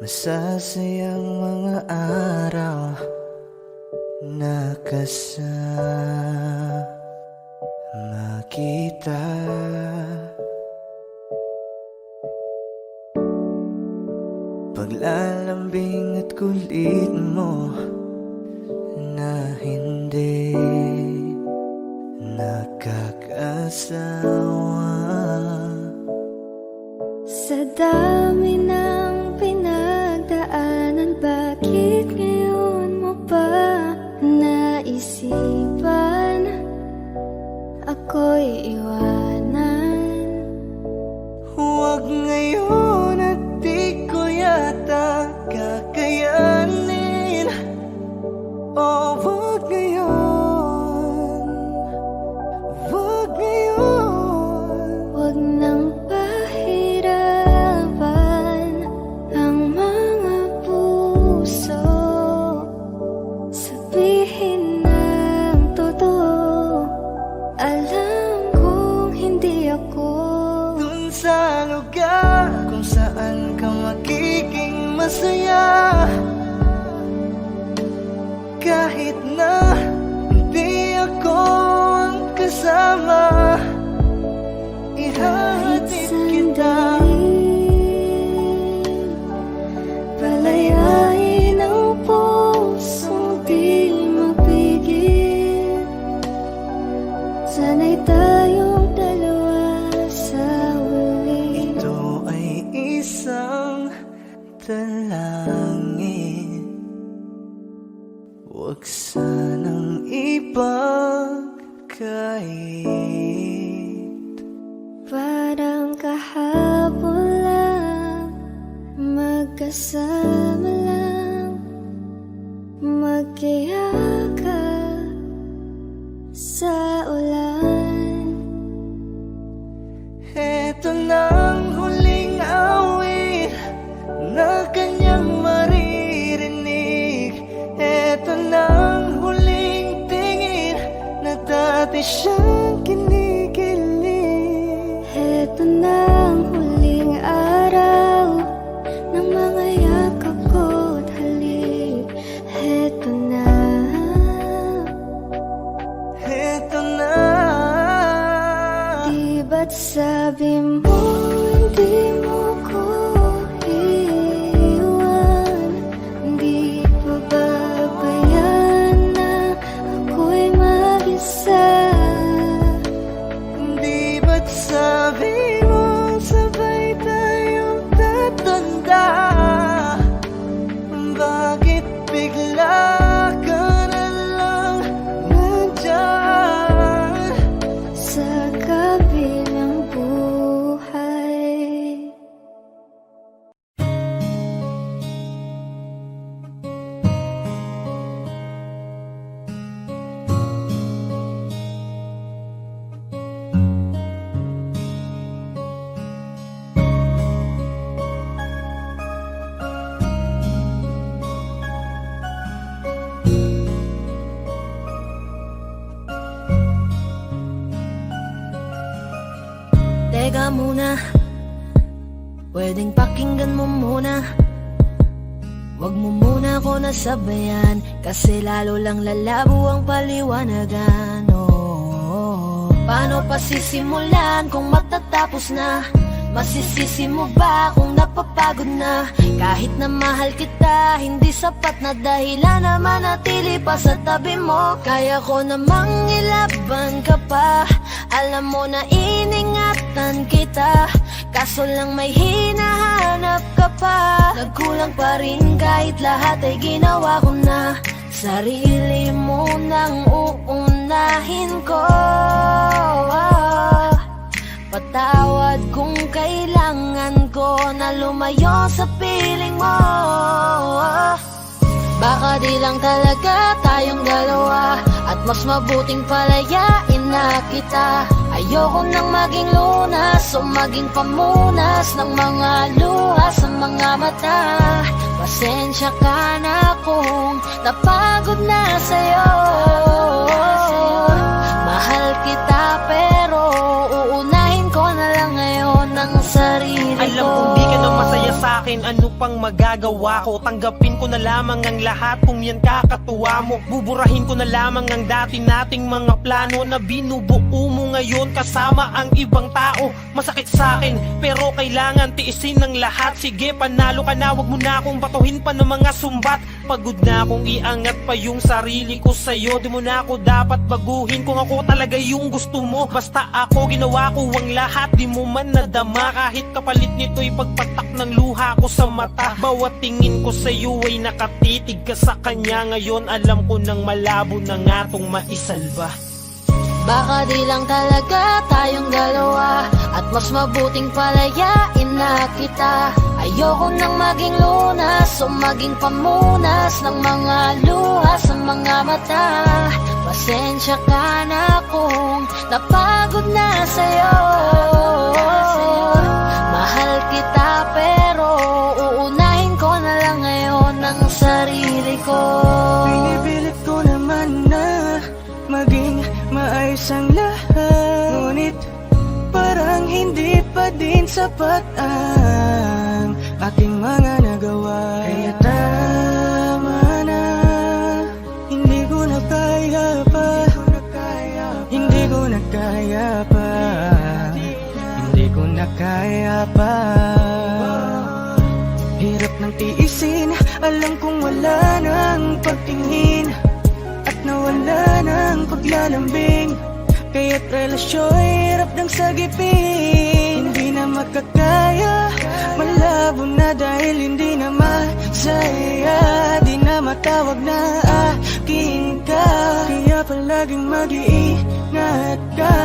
Masasayang mga araw na kasama kita. Paglalambing at kulit mo na hindi nakakasawa. Sa dami ng pinagdaanan, bakit ngayon mo pa naisipan ako'y iwanan? Huwag ngayon at di ko yata kakayanin. Oh, huwag ngayon, huwag ngayon. Huwag nang pahirapan ang mga puso. Sabihin ng totoo, alam kong hindi ako Dun sa lugar kung saan ka magiging masaya, kahit na hindi ako ang kasama, ihahatid kita. Palayain ang pusong di mapigil. Sana'y tayong dalawa sa huli. Ito ay isang dalangin, huwag sanang ipagkait. Parang kahapon lang, magkasama lang, magkiyakap sa ulan. Eto nang huling awit na kanyang maririnig. Eto nang huling tingin na dati siyang kinikilig. Eto na ang huling araw ng mga yakap ko't halik. Eto na. Eto na. Di ba't sabi mo hindi mo ko iiwan? Di pa babayan na ako'y mag-isa? Di ba't sabi mo sabay tayong tatanda? Bakit bigla ka na lang nandyan Sa kabilang buhay. Teka muna, pwedeng pakinggan mo muna. Wag mo muna ako nasabayan, kasi lalo lang lalabo ang paliwanagan. Oh, paano pa sisimulan kung matatapos na? Masisisi mo ba kung napapagod na? Kahit na mahal kita, hindi sapat na dahilan na manatili pa sa tabi mo. Kaya ko namang ilaban ka pa, alam mo na iningatan kita, kaso lang may hinahanap ka pa. Nagkulang pa rin kahit lahat ay ginawa ko na. Sarili mo nang uunahin ko. Patawad kung kailangan ko na lumayo sa piling mo. Baka di lang talaga tayong dalawa, at mas mabuting palayain na kita. Ayoko nang maging lunas o maging pamunas ng mga luha sa mga mata. Pasensya ka na kung napagod na sa'yo. Mahal kita pero uunahin ko na lang ngayon ang sarili ko. Alam kong di ka na masaya ka sa'kin, ano pang magagawa ko? Tanggapin ko na lamang ang lahat kung yan kakatuwa mo. Buburahin ko na lamang ang dati nating mga plano na binubuo mo ngayon kasama ang ibang tao. Masakit sa'kin pero kailangan tiisin ng lahat. Sige, panalo ka na, wag mo na akong batuhin pa ng mga sumbat. Pagod na akong iangat pa yung sarili ko sa'yo. Di mo na ako dapat baguhin kung ako talaga yung gusto mo. Basta ako, ginawa ko ang lahat, di mo man nadama. Kahit kapalit nito'y pagpatak ng luha ko sa mata. Bawat tingin ko sa'yo ay nakatitig ka sa kanya. Ngayon alam ko nang malabo na nga tong maisalba. Baka di lang talaga tayong dalawa, at mas mabuting palayain na kita. Ayoko nang maging lunas o maging pamunas ng mga luha sa mga mata. Pasensya ka na kung napagod na sa'yo. Mahal kita pero uunahin ko na lang ngayon ang sarili ko. Pinipilit ko naman na maging maayos ang lahat, ngunit parang hindi pa din sapat ang ating mga nagawa. Kaya tama na, hindi ko na kaya pa, hindi ko na kaya pa, hindi ko na kaya pa. Hirap ng tiisin, alam kong wala nang pagtingin at nawala ng paglalambing. Kaya't relasyo'y hirap ng sagipin. Hindi na makakaya, malabo na dahil hindi na masaya. Di na matawag na akin ka, kaya palaging mag-iingat ka.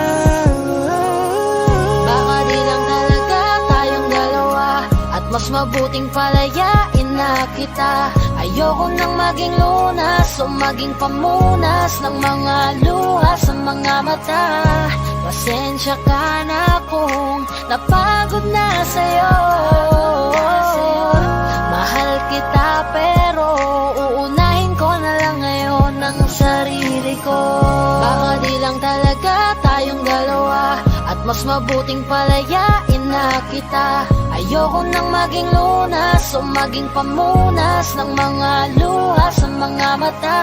Baka di lang talaga tayong dalawa, at mas mabuting palayain na kita. Ayoko nang maging lunas o maging pamunas ng mga luha sa mga mata. Pasensya ka na kung napagod na sa'yo. Mahal kita pero uunahin ko na lang ngayon ang sarili ko. Baka di lang talaga tayong dalawa, at mas mabuting palayain na kita. Ayoko nang maging lunas o maging pamunas ng mga luha sa mga mata.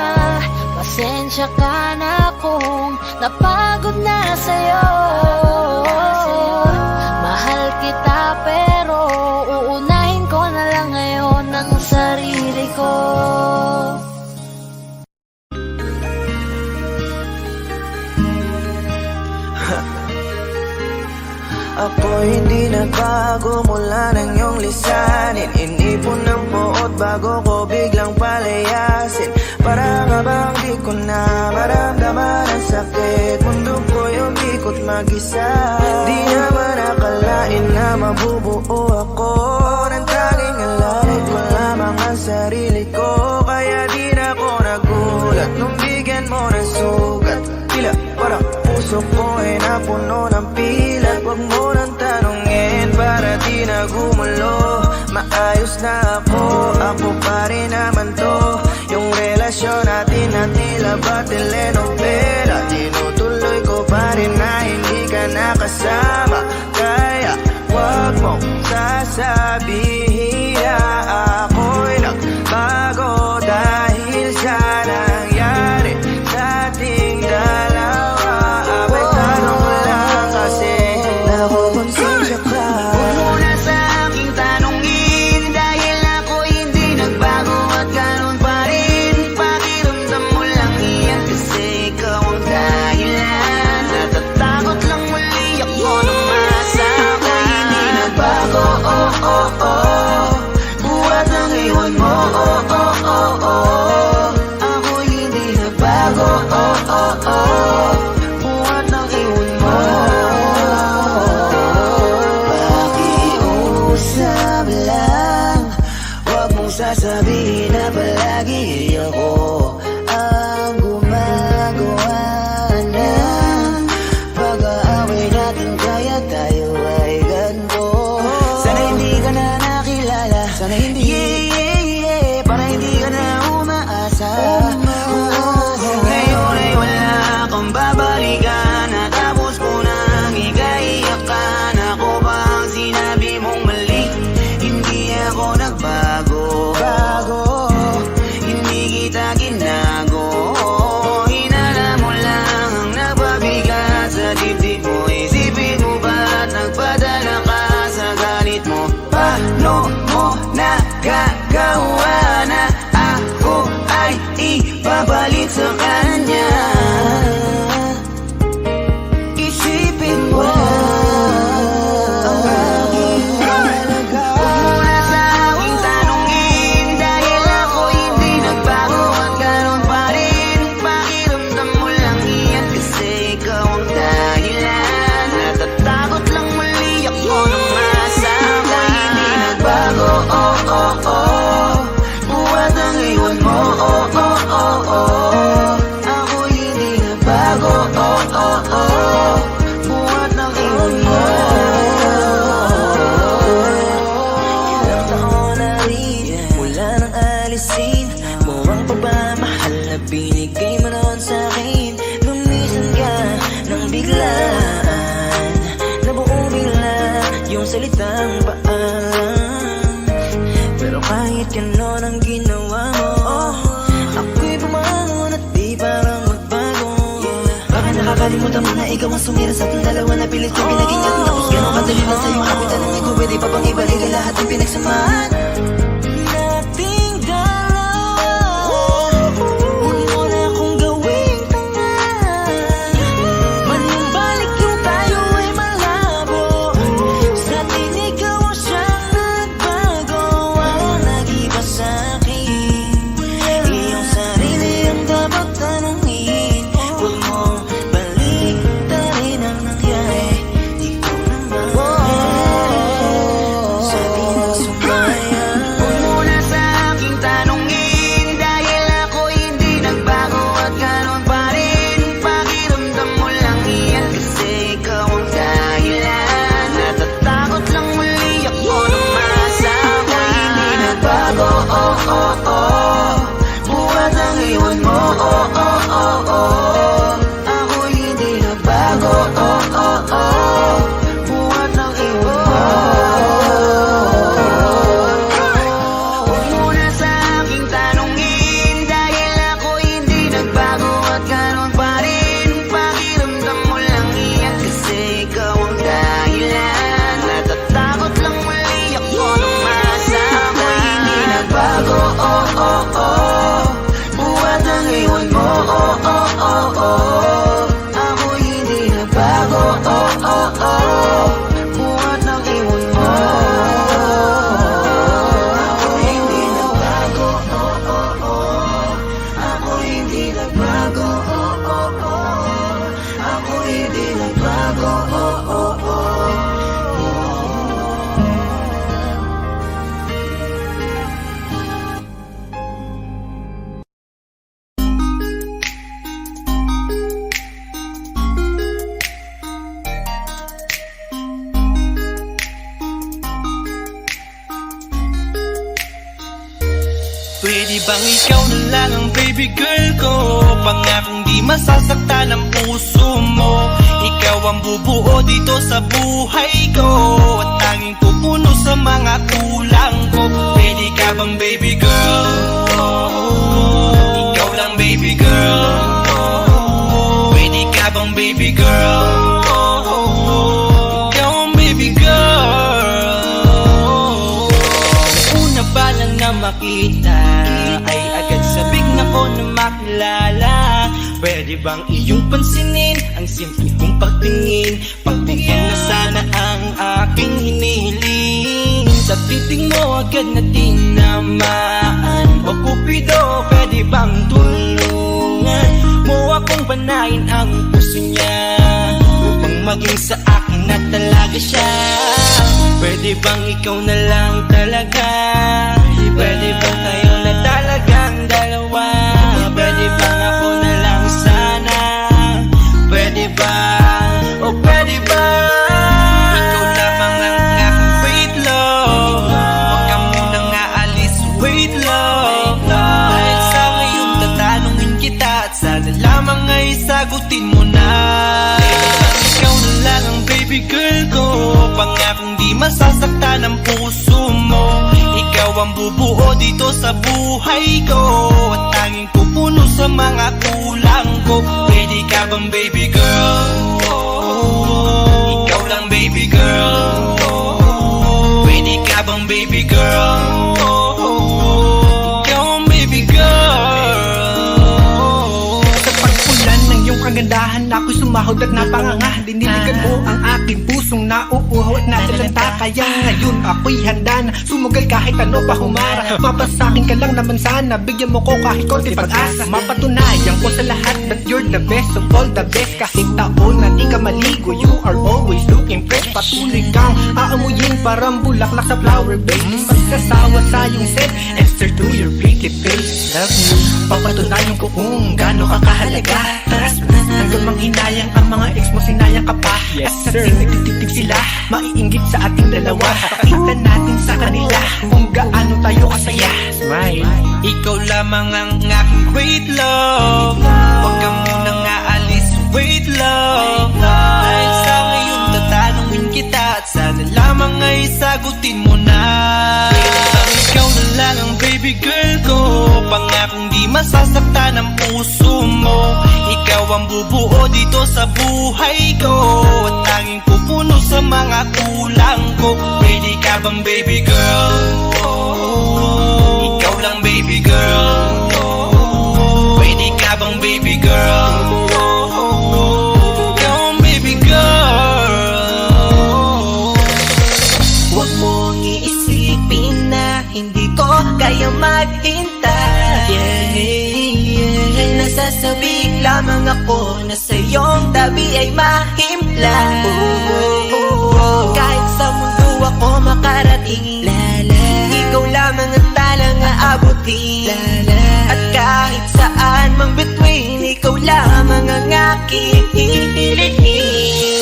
Pasensya ka na kung napagod na sa'yo. Mahal kita pero uunahin ko na lang ngayon ang sarili ko. Ako hindi nagbago mula ng iyong lisanin. Inipon ng buot bago ko biglang palayasin. Para nga bang di ko na maramdaman ang sakit. Mundo ko yung ikot mag-isa. Di naman akalain na mabubuo ako ng tanging alalay ko lamang ang sarili ko. Kaya di na ako nagulat nung bigyan mo ng sugat. Tila parang puso ko ay napuno ng pilat. Huwag mo nang tanungin para di na gumulo. Maayos na ako pa rin naman to. Yung relasyon natin na tila ba telenovela. Tinutuloy ko pa rin na hindi ka nakasama. Kaya huwag mong sasabihin na ako'y nagbago dahil sa nangyari sa ating dalawa. Abay tanong ko lang kasi nakukonsensya ka. Huwag mo na sa aking tanongin dahil ako hindi nagbago at ganun pa rin. Pakiramdam mo lang iyan kasi ikaw ang dahilan. Natatakot lang muli ako nung masa ako'y hindi nagbago. Buhat ng iwan mo. Ako'y hindi nagbago. Buhat ng iwan mo. Pakiusap lang, huwag mong sasabihin na palagi ako ang gumagawa ng pag-aaway natin. Kaya tayo ay ganito. Sana hindi ka na nakilala, sana hindi para hindi ka na umaasa. Ngayon ay wala kang babalikan, natapos ko nang ikaiyakan. Ako ba ang sinabi mong mali? Hindi Buhat ang iwan mo, ako hindi nagbago, buhat ng iwan mo. Ilang taon na rin, mula nang alisin mo ang pagmamahal na binigay mo noon sa'kin. Lumisan ka ng biglaan, nabuo bigla yung salitang paalam. Pero kahit ganon ang ginawa mo, ako'y bumangon at di parang magbago. Baka nakakalimutan mo na ikaw ang sumira sa ating dalawa, na pilit kong pinagingat. Tapos ganon kadali na sa'yo ang aking tanong, ikaw pwede pa bang ibalik ang lahat ng pinagsamahan nating dalawa? Huwag mo na akong gawing tanga, manumbalik yung tayo ay malabo. Sa atin ikaw ang siyang nagbago, ang nag-iba sa'kin. Iyong sarili ang dapat tanungin, huwag mong baliktarin ang nangyari. Ikaw naman sa atin ang sumaya. Huwag mo na sa aking tanungin, dahil ako hindi nagbago at ganon pa rin. Pakiramdam mo lang iyan, kasi ikaw ang dahilan. Natatakot lang muli ako na masama. Hindi nagbago, buhat ang iwan mo, ako hindi nagbago, buhat ang iwan mo. Huwag mo na sa aking tanungin, dahil ako hindi nagbago at ganon pa rin. Pakiramdam mo lang iyan, kasi ikaw ang dahilan. Natatakot lang muli ako na masama. Hindi nagbago, buhat ang iwan mo, ako hindi nagbago, buhat ng iwan mo. Ako hindi nagbago, ako hindi nagbago, ako hindi nagbago. Pwede bang ikaw na lang ang baby girl ko? Pangakong di masasaktan ang puso mo. Ikaw ang bubuo dito sa buhay ko, at tanging pupuno sa mga kulang ko. Pwede ka bang baby girl? Ikaw lang baby girl. Pwede ka bang baby girl? Ikaw ang baby girl. Una pa lang na makita ay agad sabik na ko na makilala. Pwede bang iyong pansinin ang simple kong pagtingin? Pagbigyan na sana ang aking hinihiling. Sa titing mo agad na tinamaan. O Cupido, pwede bang tulungan mo akong panayin ang puso niya, upang maging sa akin na talaga siya? Pwede bang ikaw na lang talaga? Pwede bang tayo na talagang dalawa? Pwede bang ako na lang sana? Pwede ba? O pwede ba? Ikaw lamang ang aking wait love. Huwag ka munang aalis, wait love. Dahil sa ngayon tatanungin kita, at sana lamang ay sagutin mo na. Ikaw na lang ang baby girl ko, pangakong di masasaktan ang puso mo. Ikaw ang bubuo dito sa buhay ko, at tanging pupuno sa mga kulang ko. Pwede ka bang baby girl? Ikaw lang baby girl. Pwede ka bang baby girl? Ikaw ang baby girl. Sa pagpulan ng iyong kagandahan, ako'y sumahod at napanganga. Diniligan mo ang aking pusong nauuhaw at natalanta. Kaya ngayon ako'y handa na sumugal kahit ano pa humara. Mapasakin ka lang naman sana, bigyan mo ko kahit konti pag-asa. Mapatunayan ko sa lahat that you're the best of all the best. Kahit taon na di ka maligo, you are always looking fresh. Patuloy kang aamuyin parang bulaklak sa flower base. Di magsasawa sa iyong scent, Esther to your pretty face. Love you, papatunayan ko kung gaano ka kahalaga. Trust me, hanggang manghinayang ang mga ex mo, sinayang ka pa. Yes sir, nagtititig sila, maiinggit sa ating dalawa. Pakita natin sa kanila kung gaano tayo kasaya. Smile. Ikaw lamang ang aking great love. Huwag ka munang aalis, wait love. Dahil sa ngayon tatanungin kita at sana lamang ay sagutin mo na. Ikaw na lang ang baby girl ko, pangakong di masasaktan ang puso mo. Ikaw ang bubuo dito sa buhay ko, at tanging pupuno sa mga kulang ko. Ready ka bang baby girl? Ikaw lang baby girl. Ready ka bang baby girl? Ikaw ang baby girl. Huwag mong iisipin na hindi ko kaya maghintay. Nasasabi lamang ako na sa iyong tabi ay mahimpla. Kahit sa mundo ako makarating, ikaw lamang ang talang aabutin. At kahit saan mang between, ikaw lamang ang aking hihilihin.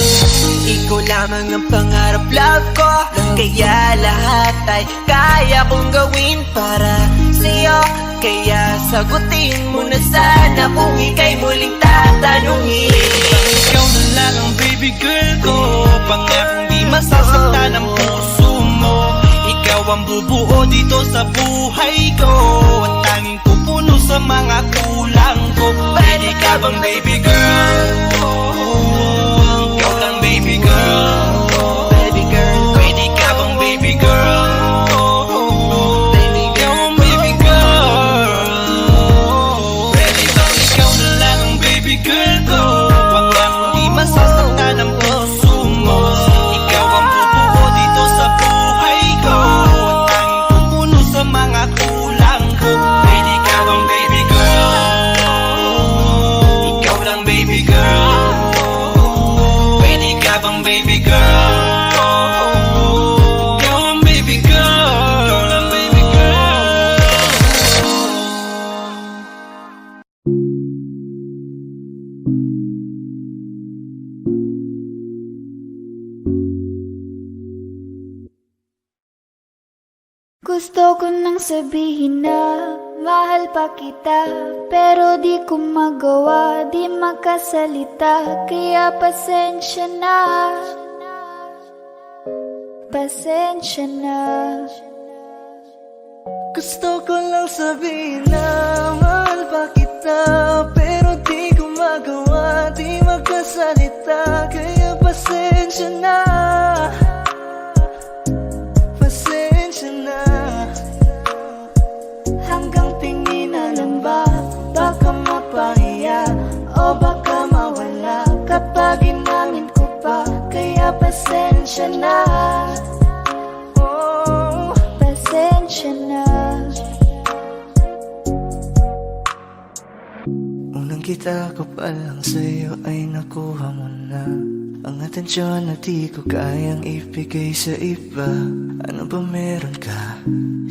Ikaw lamang ang pangarap love ko, kaya lahat ay kaya kong gawin para sa'yo. Kaya sagutin mo na sana kung ika'y muling tatanungin. Ikaw na lang ang baby girl ko, pangakong di masasaktan ang puso mo. Ikaw ang bubuo dito sa buhay ko, at tanging pupuno sa mga kulang ko. Ready ka bang baby girl? Ikaw lang baby girl. Baby girl. Ready ka bang baby girl? Ikaw ang baby girl. Ready bang ikaw na lang ang baby girl ko, pangakong di masasaktan ang puso mo. Ikaw ang bubuo dito sa buhay ko, at tanging pupuno sa mga kulang ko. Ready ka bang baby girl? Ikaw lang baby girl. Ready ka bang baby girl? Ikaw ang baby girl. Ikaw lang baby girl. Gusto ko nang sabihin na mahal pa kita, pero di ko magawa, di makasalita. Kaya pasensya na, pasensya na. Gusto ko lang sabihin na mahal pa kita, pero di ko magawa, di magkasalita. Kaya pasensya na, pasensya na. Hanggang tingin na lang ba, baka mapahiya o baka mawala kapag inamin ko pa. Kaya pasensya na, oh, pasensya na. Unang kita ko pa lang sa'yo ay nakuha mo na ang atensyon na di ko kayang ibigay sa iba. Ano ba meron ka?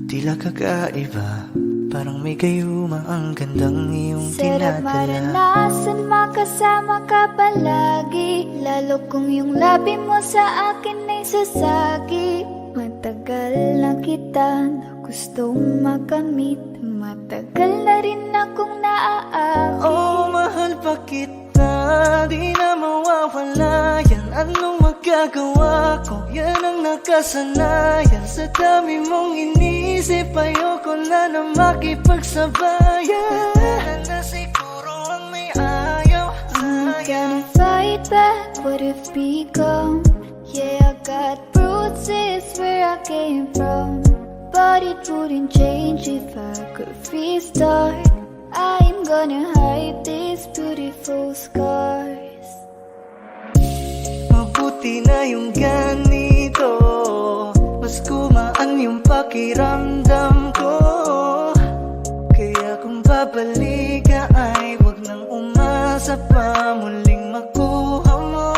Tila kakaiba, parang may gayuma ang gandang iyong Sarap tinadala. maranasan makasama ka palagi, lalo kung yung labi mo sa akin ay sasagi. Matagal na kita na gustong makamit, matagal na rin akong naaakit. Oh, mahal pa kita, di na mawawala yan. Anong magagawa ko? Yan ang nakasanayan. Sa dami mong inisip, ayoko na na makipagsabayan. Na siguro ang may ayaw. I'm gonna fight back what if become. Yeah, I got bruises where I came from, but it wouldn't change if I could restart. I'm gonna hide these beautiful scars. Buti na yung ganito, mas gumaan yung pakiramdam ko. Kaya kung babalik ka ay wag nang umasa pa muling makuha mo.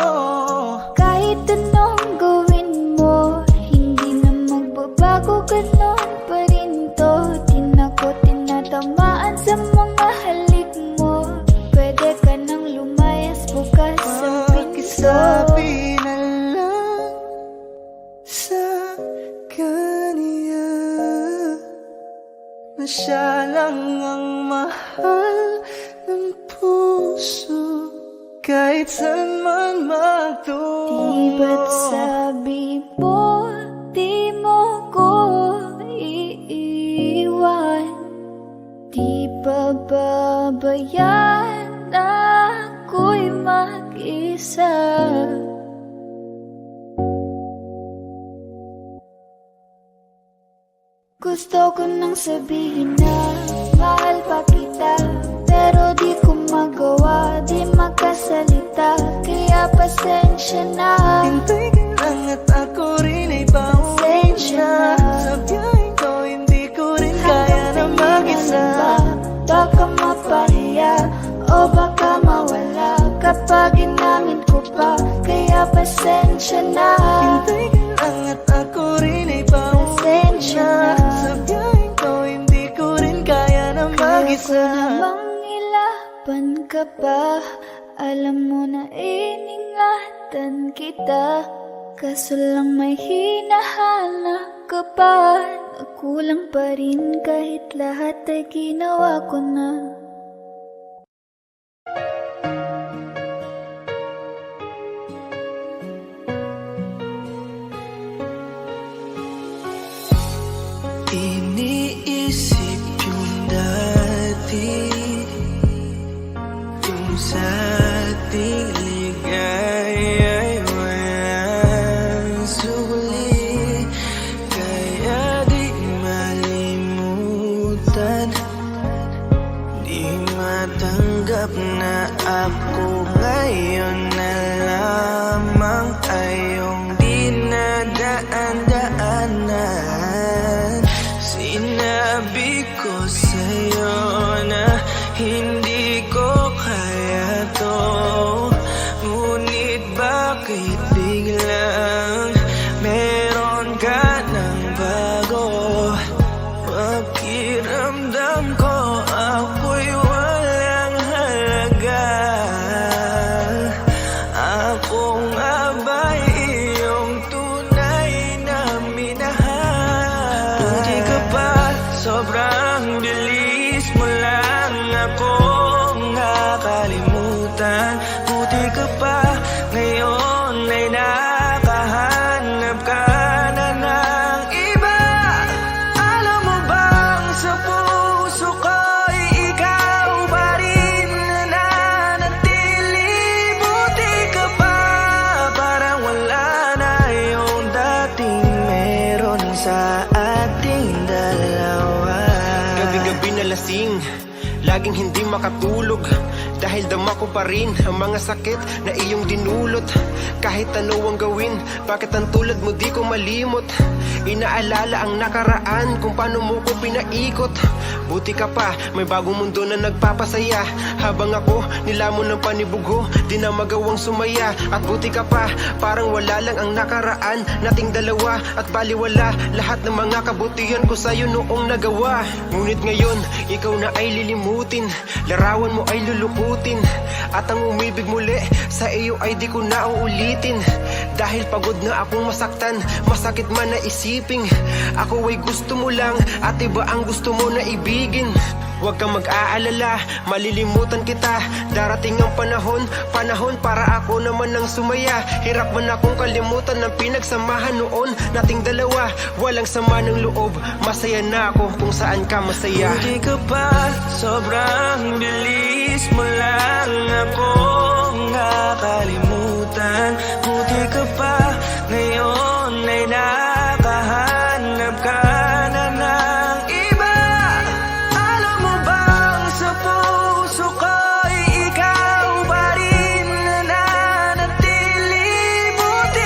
Kahit anong gawin mo, hindi na magbabago, ganon pa rin to. Di na ko tinatamaan sa mga halik mo. Pwede ka nang lumayas, bukas ang pinto. Pakisabi na lang sa kanya na siya lang ang mahal ng puso, kahit saan man magtungo. Di ba't sabi mo, di mo ko iiwan? Di ba babayaan na ako'y mag-isa? Gusto ko nang sabihin na mahal pa kita, pero di ko magawa, di makasalita. Kaya pasensya na. Hintay ka lang at ako rin ay pauwi na. Sa biyaheng ko hindi ko rin kaya na mag-isa. Baka mapahiya o baka mawala kapag inangin ko pa. Kaya pasensya na. Hintay ka lang at ako rin ay pauwi na. Sa biyaheng ko hindi ko rin kaya na mag-isa. Kaya ko namang ilaban ka pa. Alam mo na iningatan kita, kaso lang may hinahanap ka pa. Nagkulang pa rin kahit lahat ay ginawa ko na. Iniisip yung dati, yung sa ating ligaya ay walang suli. Kaya di malimutan, di matanggap na ako ngayon na lamang ay yung dinadaan-daanan. Sinabi ko sa'yo na hindi ko kaya to, ngunit bakit biglang meron ka ng bago? Pakiramdam ko ako'y walang halaga. Ako nga ba'y iyong tunay na minahal? Buti ka pa, sobrang bilis mo lang akong nakalimutan. Buti ka pa, ngayon ay nakahanap ka na ng iba. Alam mo bang sa puso ko'y ikaw pa rin nananatili? Buti ka pa, parang wala na yung dating meron sa ating dalawa. Gabi-gabi na lasing, laging hindi makatulog, dahil dama ko pa rin ang mga sakit na iyong dinulot. Kahit ano ang gawin, bakit ang tulad mo di ko malimot? Inaalala ang nakaraan, kung paano mo ko pinaikot. Buti ka pa, may bagong mundo na nagpapasaya. Habang ako, nilamon ng panibugo, di na magawang sumaya. At buti ka pa, parang wala lang ang nakaraan nating dalawa. At baliwala lahat ng mga kabutihan ko sa'yo noong nagawa. Ngunit ngayon, ikaw na ay lilimutin, larawan mo ay lulukutin, at ang umibig muli sa iyo ay di ko na uulitin. Dahil pagod na akong masaktan, masakit man na isiping ako ay gusto mo lang at iba ang gusto mo na ibigin. Huwag kang mag-aalala, malilimutan kita. Darating ang panahon para ako naman ang sumaya. Hirap man akong kalimutan ng pinagsamahan noon nating dalawa. Walang sama ng loob, masaya na ako kung saan ka masaya. Buti ka pa, sobrang bilis mo lang akong nakalimutan. Buti ka pa, ngayon ay nakahanap ka na ng iba. Alam mo bang sa puso ko'y ikaw pa rin nananatili? Buti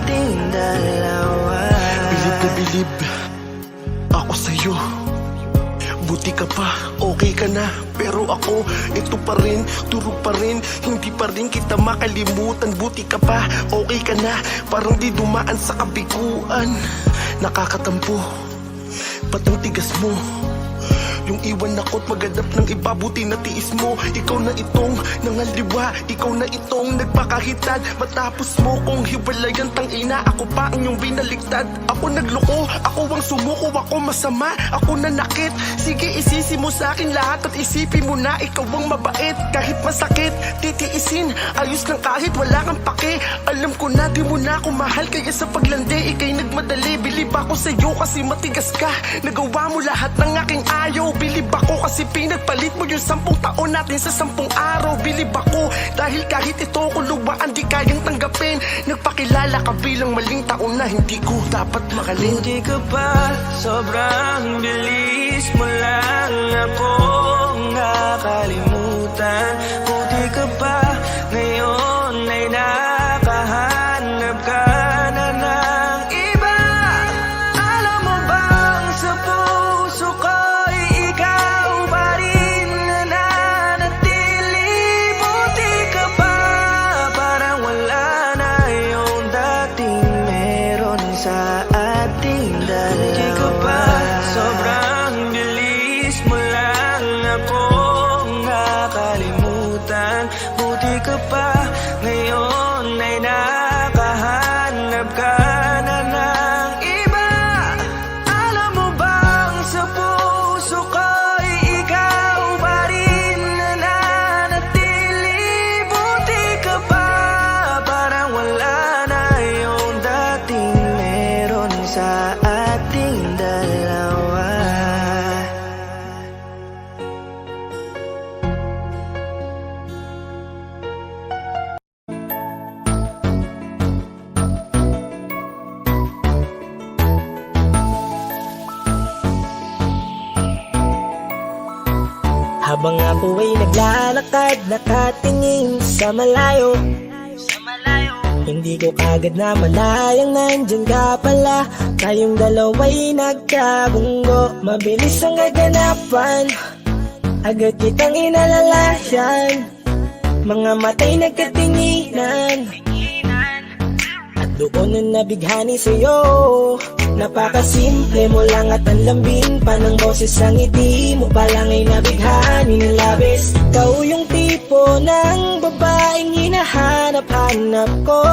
ating dalawa. Bilib na bilib ako sa'yo. Buti ka pa, okay ka na. Pero ako, ito pa rin, turog pa rin. Hindi pa rin kita makalimutan. Buti ka pa, okay ka na. Parang di dumaan sa kabiguan. Nakakatampo, ba't ang tigas mo? Yung iwan ako't maganap ng iba, buti na tiis mo. Ikaw na itong nangaliwa, ikaw na itong nagpakahitad. Matapos mo kong hiwalayan, tangina, ako pa ang iyong binaliktad. Ako nagloko, ako ang sumuko, ako masama, ako nanakit. Sige, isisi mo sa akin lahat at isipin mo na ikaw ang mabait. Kahit masakit, titiisin, ayos lang kahit wala kang pake. Alam ko na di mo na ako mahal, kaya sa paglandi ikay nagmadali. Bilib ako sa'yo kasi matigas ka, nagawa mo lahat ng aking ayaw. Bilib ako kasi pinagpalit mo yung 10 taon natin sa 10 araw. Bilib ako dahil kahit ito kuluwaan di kayang tanggapin. Nagpakilala ka bilang maling taon na hindi ko dapat makalin. Hindi ka ba sobrang bilis mo lang ako nakalimutan? Buti ka ba ngayon ay nakahanap ka na ng iba? Alam mo bang sa puso ko'y ikaw pa rin nananatili? Buti ka ba parang wala na yung dating meron sa ating dalawa? Hindi ka ba sobrang bilis mo lang ako nakalimutan? Buti ka pa ngayon ay nakahanap ka na ng iba? Alam mo bang sa puso ko'y ikaw pa rin nananatili? Buti ka ba parang wala na yung dating meron sa ating dalawa? Habang ako ay naglalakad, nakatingin sa malayo, hindi ko kagad na malayang nandyan ka pala. Tayong dalawa'y nagkabunggo, mabilis ang kaganapan, agad kitang inalalayan. Mga mata'y nagkatinginan, at doon na nabighani sa'yo. Napakasimple mo lang at ang lambing pa ng boses, ang ngiti mo pa lang ay nabighani ng labis. Ikaw yung tipo ng babaeng hinahanap-hanap ko.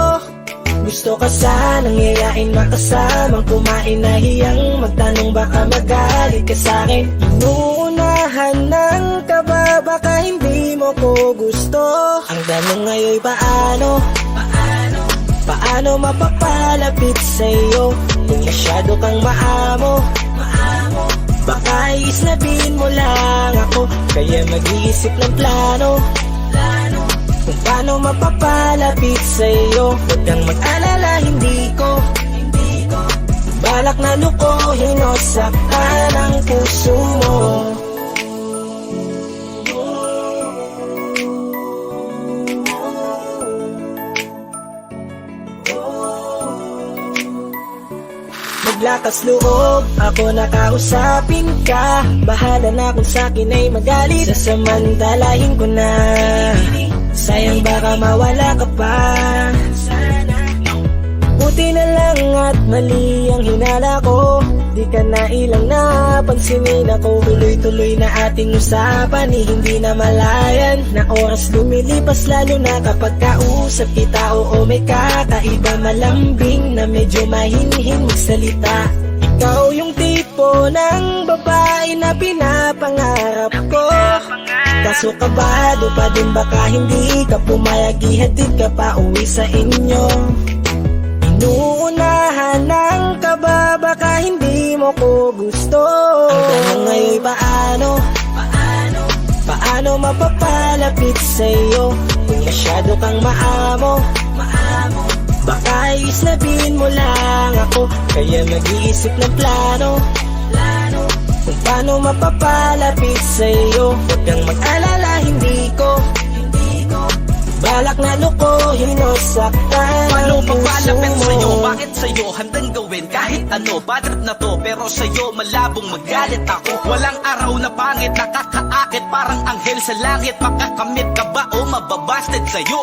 Gusto ka sanang yayain, makasamang kumain, nahiyang magtanong baka magalit ka sa'kin. Inuunahan ng kaba, baka hindi mo ko gusto. Ang tanong ngayon paano? Paano mapapalapit sa'yo kung masyado kang maamo? Baka iisnabin mo lang ako, kaya mag-iisip ng plano kung paano mapapalapit sa'yo. Huwag kang mag-alala, hindi ko balak na lukohin o saktan ang puso mo. Maglakas loob, ako nakausapin ka. Bahala na kung sa'kin ay magalit, sasamantalahin ko na. Sayang baka mawala ka pa. Buti na lang at mali ang hinala ko, di ka na ilang napansinin ako. Tuloy-tuloy na ating usapan, hindi na malayan. Na oras lumilipas lalo na kapag kausap kita. Oo, may kakaiba, malambing na medyo mahinhin magsalita. Ikaw yung tipo ng babae na pinapangarap ko. Kaso kabado pa din, baka hindi ka pumayag, ihatid ka pa uwi sa inyo. Inuunahan ng kaba, baka hindi mo ko gusto. Ang tanong ngayon paano? Paano mapapalapit sa'yo kung masyado kang maamo? Baka isnabin mo lang ako, kaya mag-iisip ng plano kung paano mapapalapit sa'yo. Huwag kang mag-alala, hindi ko Balak na lukuhin o saktan Paano ang puso papalapit mo? sa'yo? Bakit sa'yo handang gawin kahit ano? Bad trip na to, pero sa'yo malabong magalit ako. Walang araw na pangit, nakakaakit parang anghel sa langit. Makakamit ka ba o mababasted sa'yo?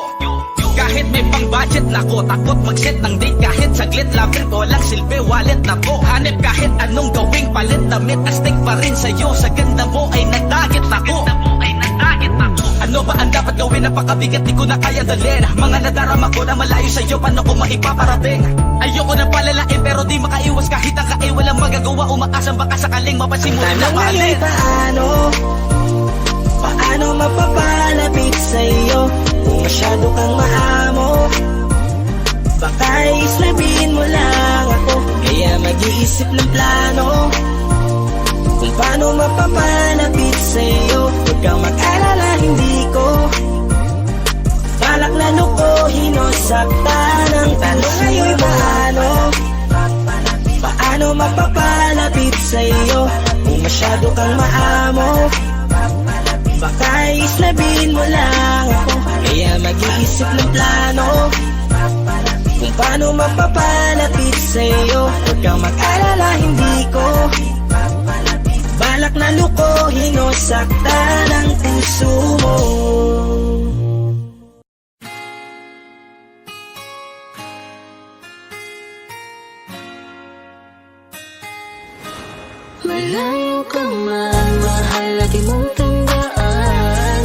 Kahit may pang budget na ko, takot mag-set ng date kahit saglit. Love trip, walang silbi, wallet na ko. Hanip kahit anong gawing palit, damit astig pa rin sa'yo. Sa ganda mo ay nadagit ako. Ano ba ang dapat gawin? Napakabigat, di ko na kaya dalhin. Mga nadarama ko na malayo sa'yo, paano ko maipaparating? Ayoko na palalain pero di makaiwas kahit ang kain. Walang magagawa, umaasang baka sakaling mapansin mo rin na Tanong mahalin. ngayon paano mapapalapit sa'yo? Kung masyado kang maamo, baka islabin mo lang ako. Kaya mag-iisip ng plano kung paano mapapalapit sa'yo. Huwag kang mag-alala, hindi ko balak na lukuhin o saktan ang tanong ngayon paano mapapalapit sa'yo? Kung masyado kang maamo, baka islabin mo lang ako. Kaya mag-iisip ng plano kung paano mapapalapit sa'yo. Huwag kang mag-alala, hindi ko balak na lukuhin o saktan ang puso mo. Malayo ka man, mahal at di mong tandaan.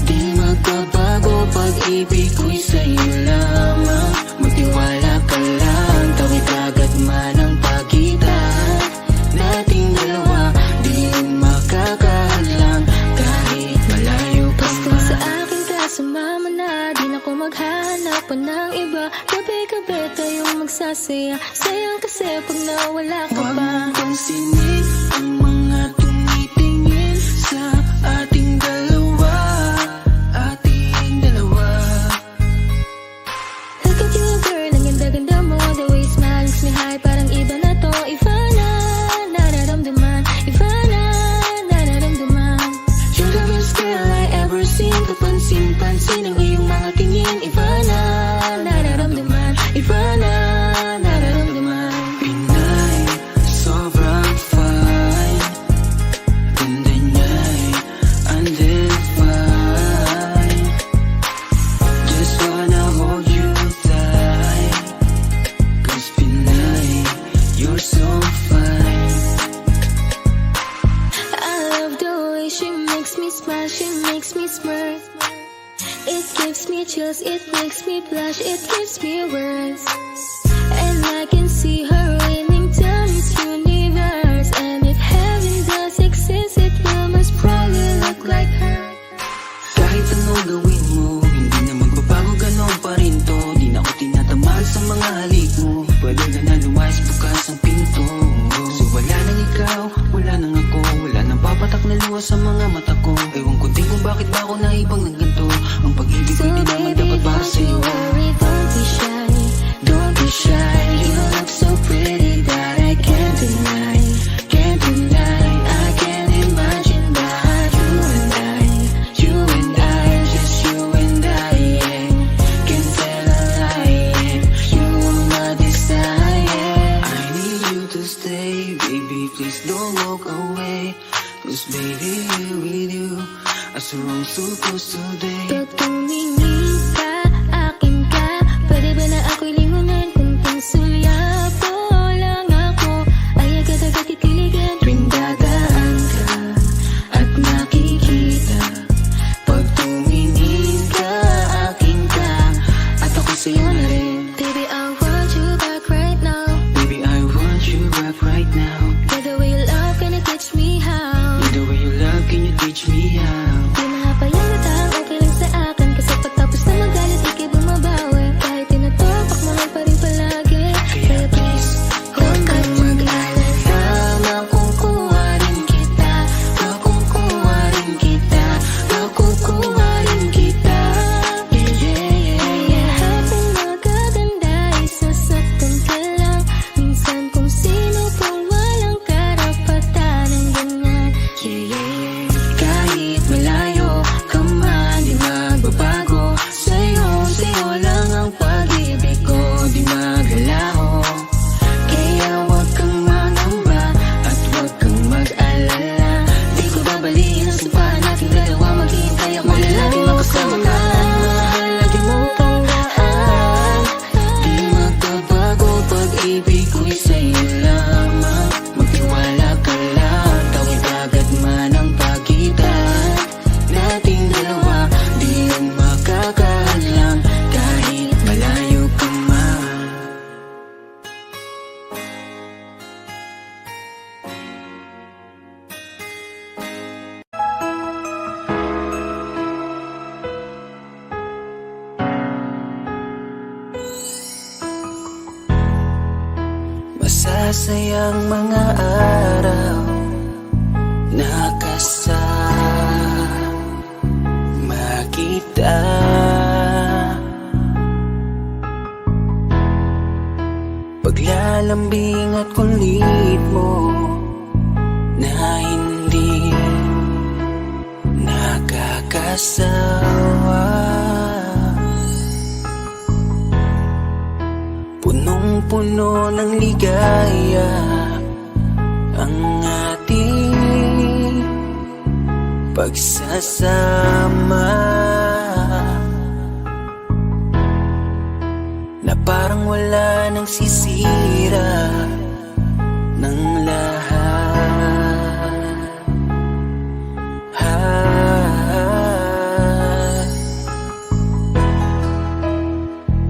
Di magbabago, pag-ibig ko'y sa'yo lamang. Magtiwala ka lang, tawid agad man ang pagitan nating dalawa. Di makakahadlang kahit malayo ka man. Basta sa akin ka, sumama na. Di na ko maghanap pa ng iba. Gabi-gabi tayong magsasaya. Sayang kasi pag nawala ka pa. Huwag pansinin ang mga tumitingin sa ating dalawa. Look at you girl, ang ganda-ganda mo. The way you smile makes me high, parang iba na to. Iba na, nararamdaman. Iba na, nararamdaman. You're the best girl I ever seen. Kapansin-pansin ang iyong mga tingin. Iba na, nararamdaman. Iba na, nararamdaman. Pinay, sobrang fine. Ganda niya'y undefined. Just wanna hold you tight. 'Cause Pinay, you're so fine. I love the way she makes me smile, she makes me smirk. It gives me chills, it makes me blush, it gives me words. And I can see her winning down this universe. And if heaven does exist, it will most probably look like her. Kahit anong gawin mo, hindi na magbabago, ganon pa rin to. Di na ako tinatamaan sa mga halik mo. Pwede ka na lumayas, bukas ang pinto. So wala nang ikaw, wala nang ako. Wala nang papatak na luha sa mga mata ko. Ewan ko din kung bakit ba ako naibang ng ganito. Ang pag-ibig ko hindi naman dapat para sa'yo. Don't be shy, don't be shy. You look so pretty that I can't deny, can't deny. I can't imagine that you and I, just you and I, yeah. Can't tell a lie, yeah. You are my desire. I need you to stay, baby, please don't walk away. 'Cause baby, here with you, as we're all supposed to be. Pag tumingin ka, akin ka, pwede ba na ako'y lingunan? Kung pansulyapo lang ako, ay agad-agad titiligan. Tuwing dadaan ka at nakikita, pag tumingin ka, akin ka, at ako sa'yo na rin. Baby, I want you back right now. Baby, I want you back right now. By the way you love, can you teach me how? By the way you love, can you teach me how? Di mahapayang natang okay lang sa akin, kasi pag masasayang mga araw na kasama kita. Paglalambing at kulit mo na hindi nakakasawa, punong-puno ng ligaya ang ating pagsasama, na parang wala nang sisira ng lahat.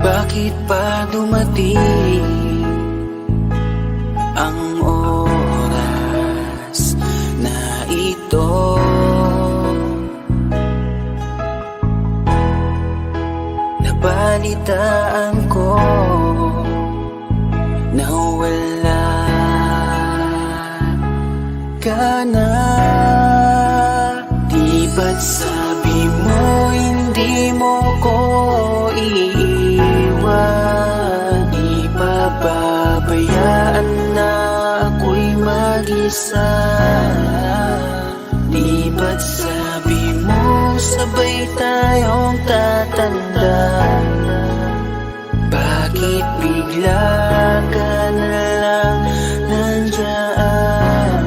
Bakit pa dumating ang oras na ito? Nabalitaan ko na wala ka na. Di ba't sabi mo hindi mo ko iiwan? Di ba babayaan na ako'y mag-isa? Di ba't sabi mo sabay tayong tatanda? Bakit bigla ka na lang nandyan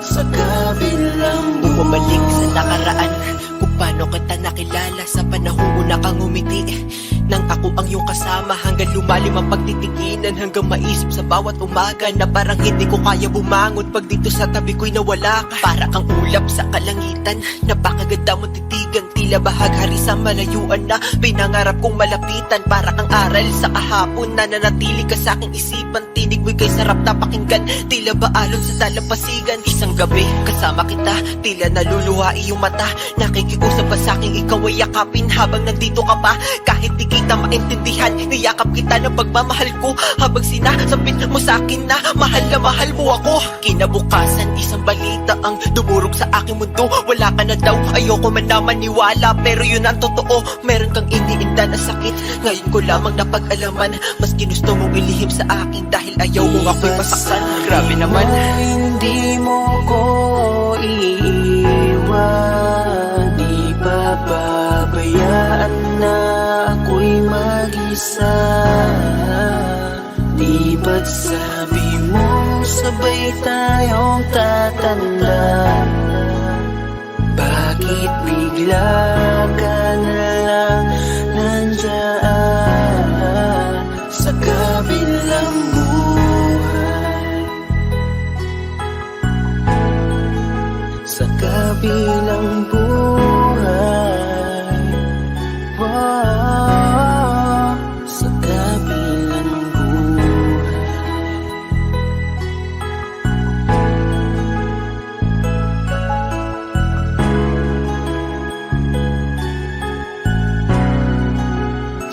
sa kabilang Bumalik sa nakaraan, kung paano kita nakilala sa panahong una kang umiti. Nang ako ang iyong kasama, hanggang lumalim ang pagtitiginan, hanggang maisip sa bawat umaga na parang hindi ko kaya bumangon pag dito sa tabi ko'y nawala ka. Para kang ulap sa kalangitan, napakaganda mo titigan, tila bahaghari sa malayuan na pinangarap kong malapitan. Para kang aral sa kahapon na nanatili ka sa aking isipan, tinig mo'y kay sarap na pakinggan, tila ba alon sa dalampasigan. Isang gabi kasama kita, tila naluluha iyong mata, nakikiusap pa sa aking ikaw ay yakapin habang nandito ka pa. Kahit di kita maintindihan, niyakap kita ng pagmamahal ko, habang sinasabit mo sa akin na mahal mo ako. Kinabukasan, isang balita ang dumurog sa aking mundo. Wala ka na daw, ayoko man na maniwala, pero yun ang totoo. Meron kang iniinda na sakit, ngayon ko lamang napag-alaman. Mas ginusto mong ilihim sa akin dahil ayaw mo ako'y masaktan. Grabe naman. Hindi mo ko iiwan, di ba babayaan na ako'y mag-isa? Di ba't sabi mo sabay tayong tatanda? Bakit bigla ka na lang nandyan sa kabilang buhay? Sa kabilang buhay, wow, sa kabilang buhay.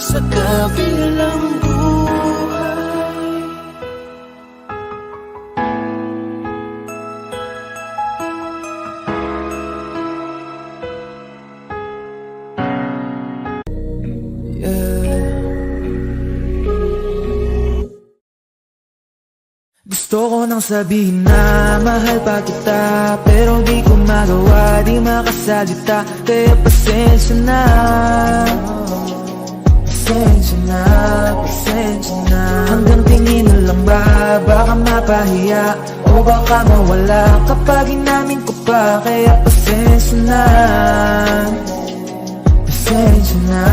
Sa kabilang buhay. Gusto ko nang sabihin na mahal pa kita, pero di ko magawa, di makasalita. Kaya pasensya na, pasensya na, pasensya na. Hanggang tingin na lang ba, baka mapahiya o baka mawala kapag inamin ko pa. Kaya pasensya na, pasensya na,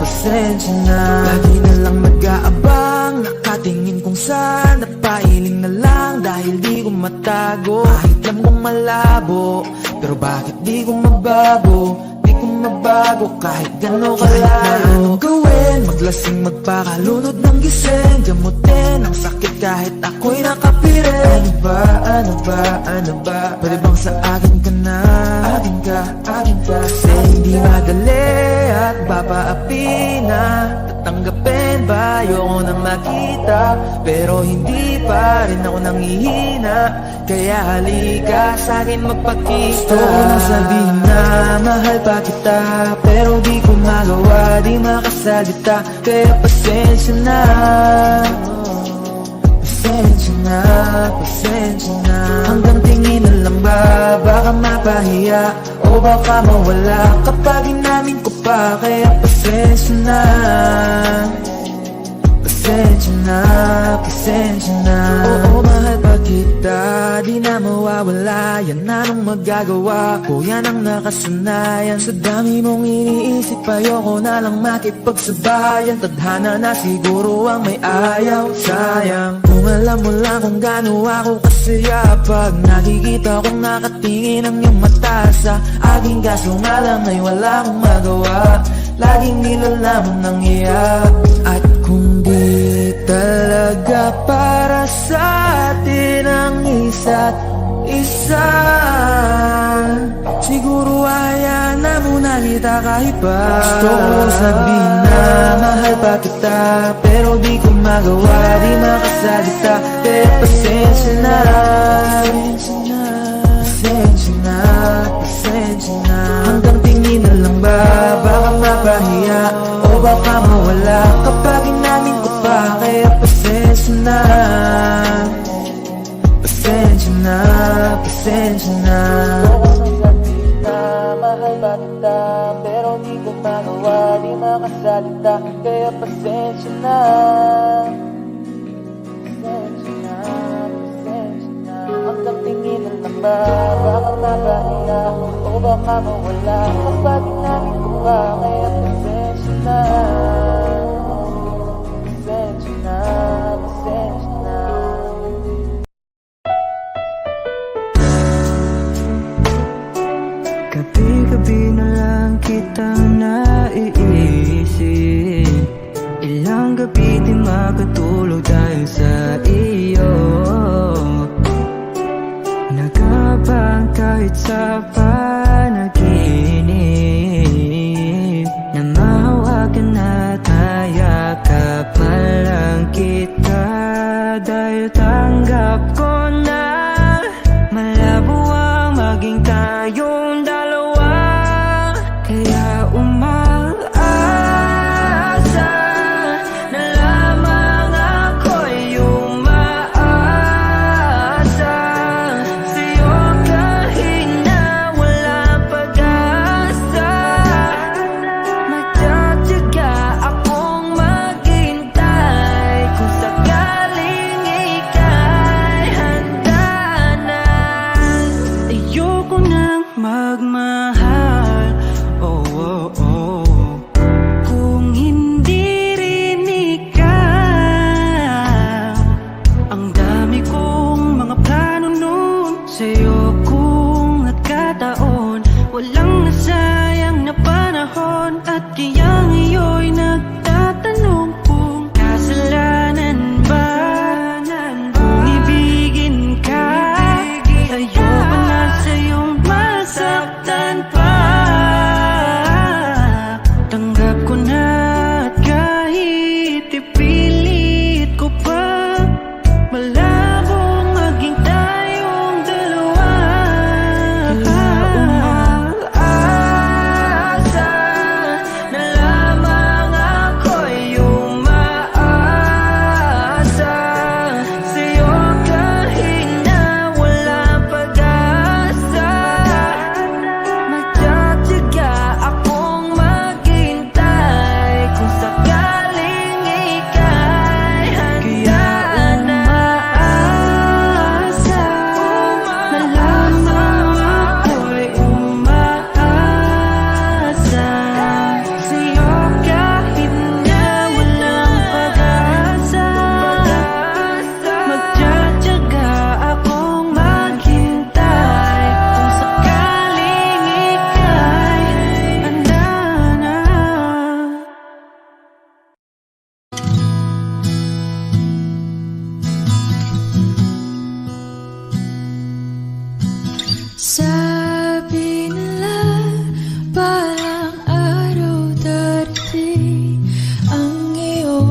pasensya na. Lagi na lang nag-aabang, nakatingin kung saan, napailing na lang dahil di ko matago. Kahit alam kong malabo, pero bakit di ko mabago? Di ko mabago kahit gano'n kalaro. Gawin, maglasing, magpakalunod ng gising, gamutin ang sakit kahit ako'y nakapirin. Ano ba, ano ba, ano ba? Pwede bang sa akin ka na? Akin ka, akin ka. Kasi hindi madali at papaapi na tatanggap tanggapin ba? Ayoko nang makita, pero hindi pa rin ako nangihina. Kaya halika sa'kin magpakita. Gusto kong sabihin na mahal pa kita, pero di ko magawa, di makasalita. Kaya pasensya na, pasensya na, pasensya na. Hanggang tingin na lang ba, baka mapahiya o baka mawala kapag inamin ko pa. Kaya pasensya na, pasensya na, pasensya na. Oo, mahal pa kita, di na mawawala. Yan anong magagawa ko, yan ang nakasanayan. Sa dami mong iniisip, ayoko na lang makipagsabayan. Tadhana na siguro ang may ayaw. Sayang, kung alam mo lang kung gaano ako kasaya pag nakikita kong nakatingin ang iyong mata sa aking kaso nga lang ay wala akong magawa. Laging nilalaman ng iyak. At kung di talaga para sa atin ang isa't isa, siguro hayaan na muna kita kahit pa. Gusto ko sabihin na mahal pa kita, pero di ko magawa, di makasalita. Kaya pasensya na, pasensya na, pasensya na. Hanggang tingin na lang ba, baka mapahiya o baka mawala kapag inamin ko pa. Kaya pasensya na, pasensya na, pasensya na. Mahal ba kita, pero di ko magawa, di makasalita. Kaya pasensya na, pasensya na, pasensya na. Hanggang tingin na lang ba, baka mapahiya o baka mawala kapag inamin ko pa. Kaya pasensya na, pasensya na, pasensya na. Gabi-gabi na lang kitang naiisip. Ilang gabi di makatulog dahil sa iyo. Nagabang kahit sa panaginip, na mahawakan at hayakapan lang kita. Dahil tanggap ko na malabo ang maging tayong dalawa. Kaya umaasa na lamang ako'y umaasa sa'yo kahit na walang pag-asa. Magtsatsaga akong maghintay kung sakaling ika'y handa na. Ayoko nang magmahal, oh, oh, oh, kung hindi rin ikaw. Ang dami kong mga plano nun sa'yo kung nagkataon. Walang nasayang na panahon, at kaya ngayon'y nagtatanong kung kasalanan ba kung ibigin ka. Ayoko na sa'yong masaktan pa. Tanggap ko na at kahit ipilit ko pa, malabong maging tayong dalawa. Kaya umaasa na lamang ako'y umaasa sa'yo kahit na walang pag-asa. Magtsatsaga akong maghintay kung sakaling ika'y handa na. Umaasa na lamang ako'y umaasa sa'yo kahit na walang pag-asa. Magtsatsaga akong maghintay kung sakaling ika'y handa na. Sabi nila parang araw darating ang iyong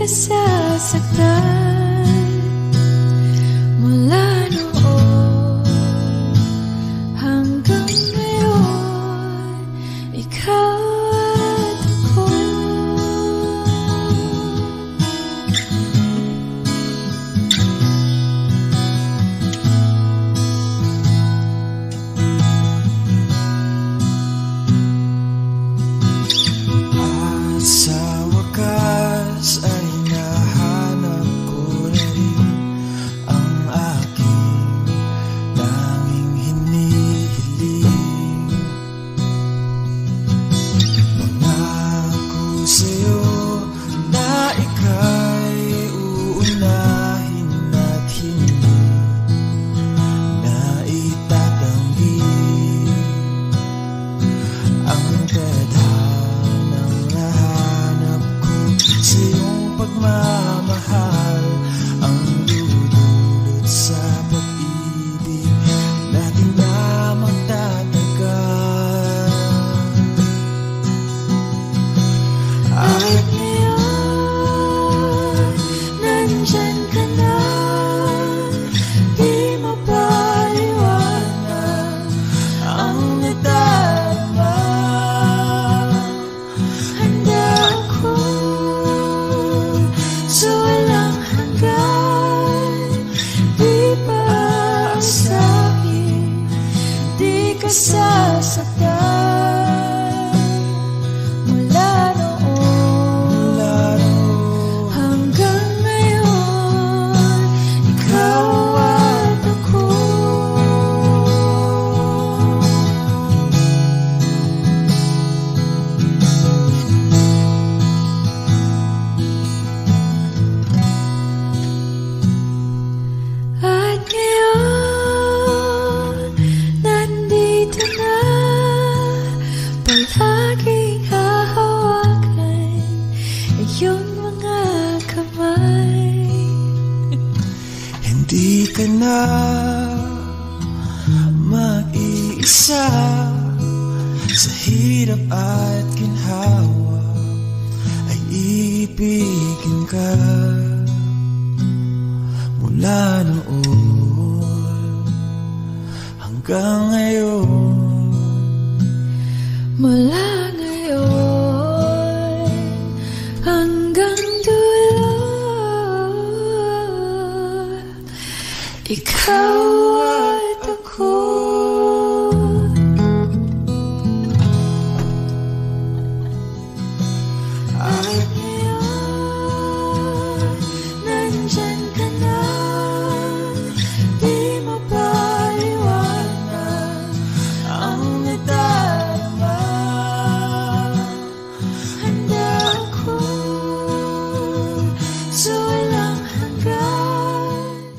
ka sasaktan. Mula noon hanggang ngayon, ikaw at ako. At sa wakas ay nahanap ko na rin ang aking tanging hinihiling. Pangako sa'yo na ika'y uunahin at hindi na itatanggi ang tadhanang nahanap ko sa iyong pagmamahal, ang dudulot sa pag-ibig natin na magtatagal. At ngayon, nandyan ka na, di mapaliwanag ang nadarama. Handa ako sa walang hanggan, di paasahin, di ka sasaktan. Mula noon hanggang ngayon, ikaw at ako. At ngayon, nandito na, palaging hahawakan iyong mga kamay. Hindi ka na mag-iisa sa hirap at ginhawa, ay ibigin ka. Mula noon hanggang ngayon, mula ngayon hanggang dulo, ikaw at ako. At ngayon, nandyan ka na, di mapaliwanag ang nadarama. Handa ako sa walang hanggan.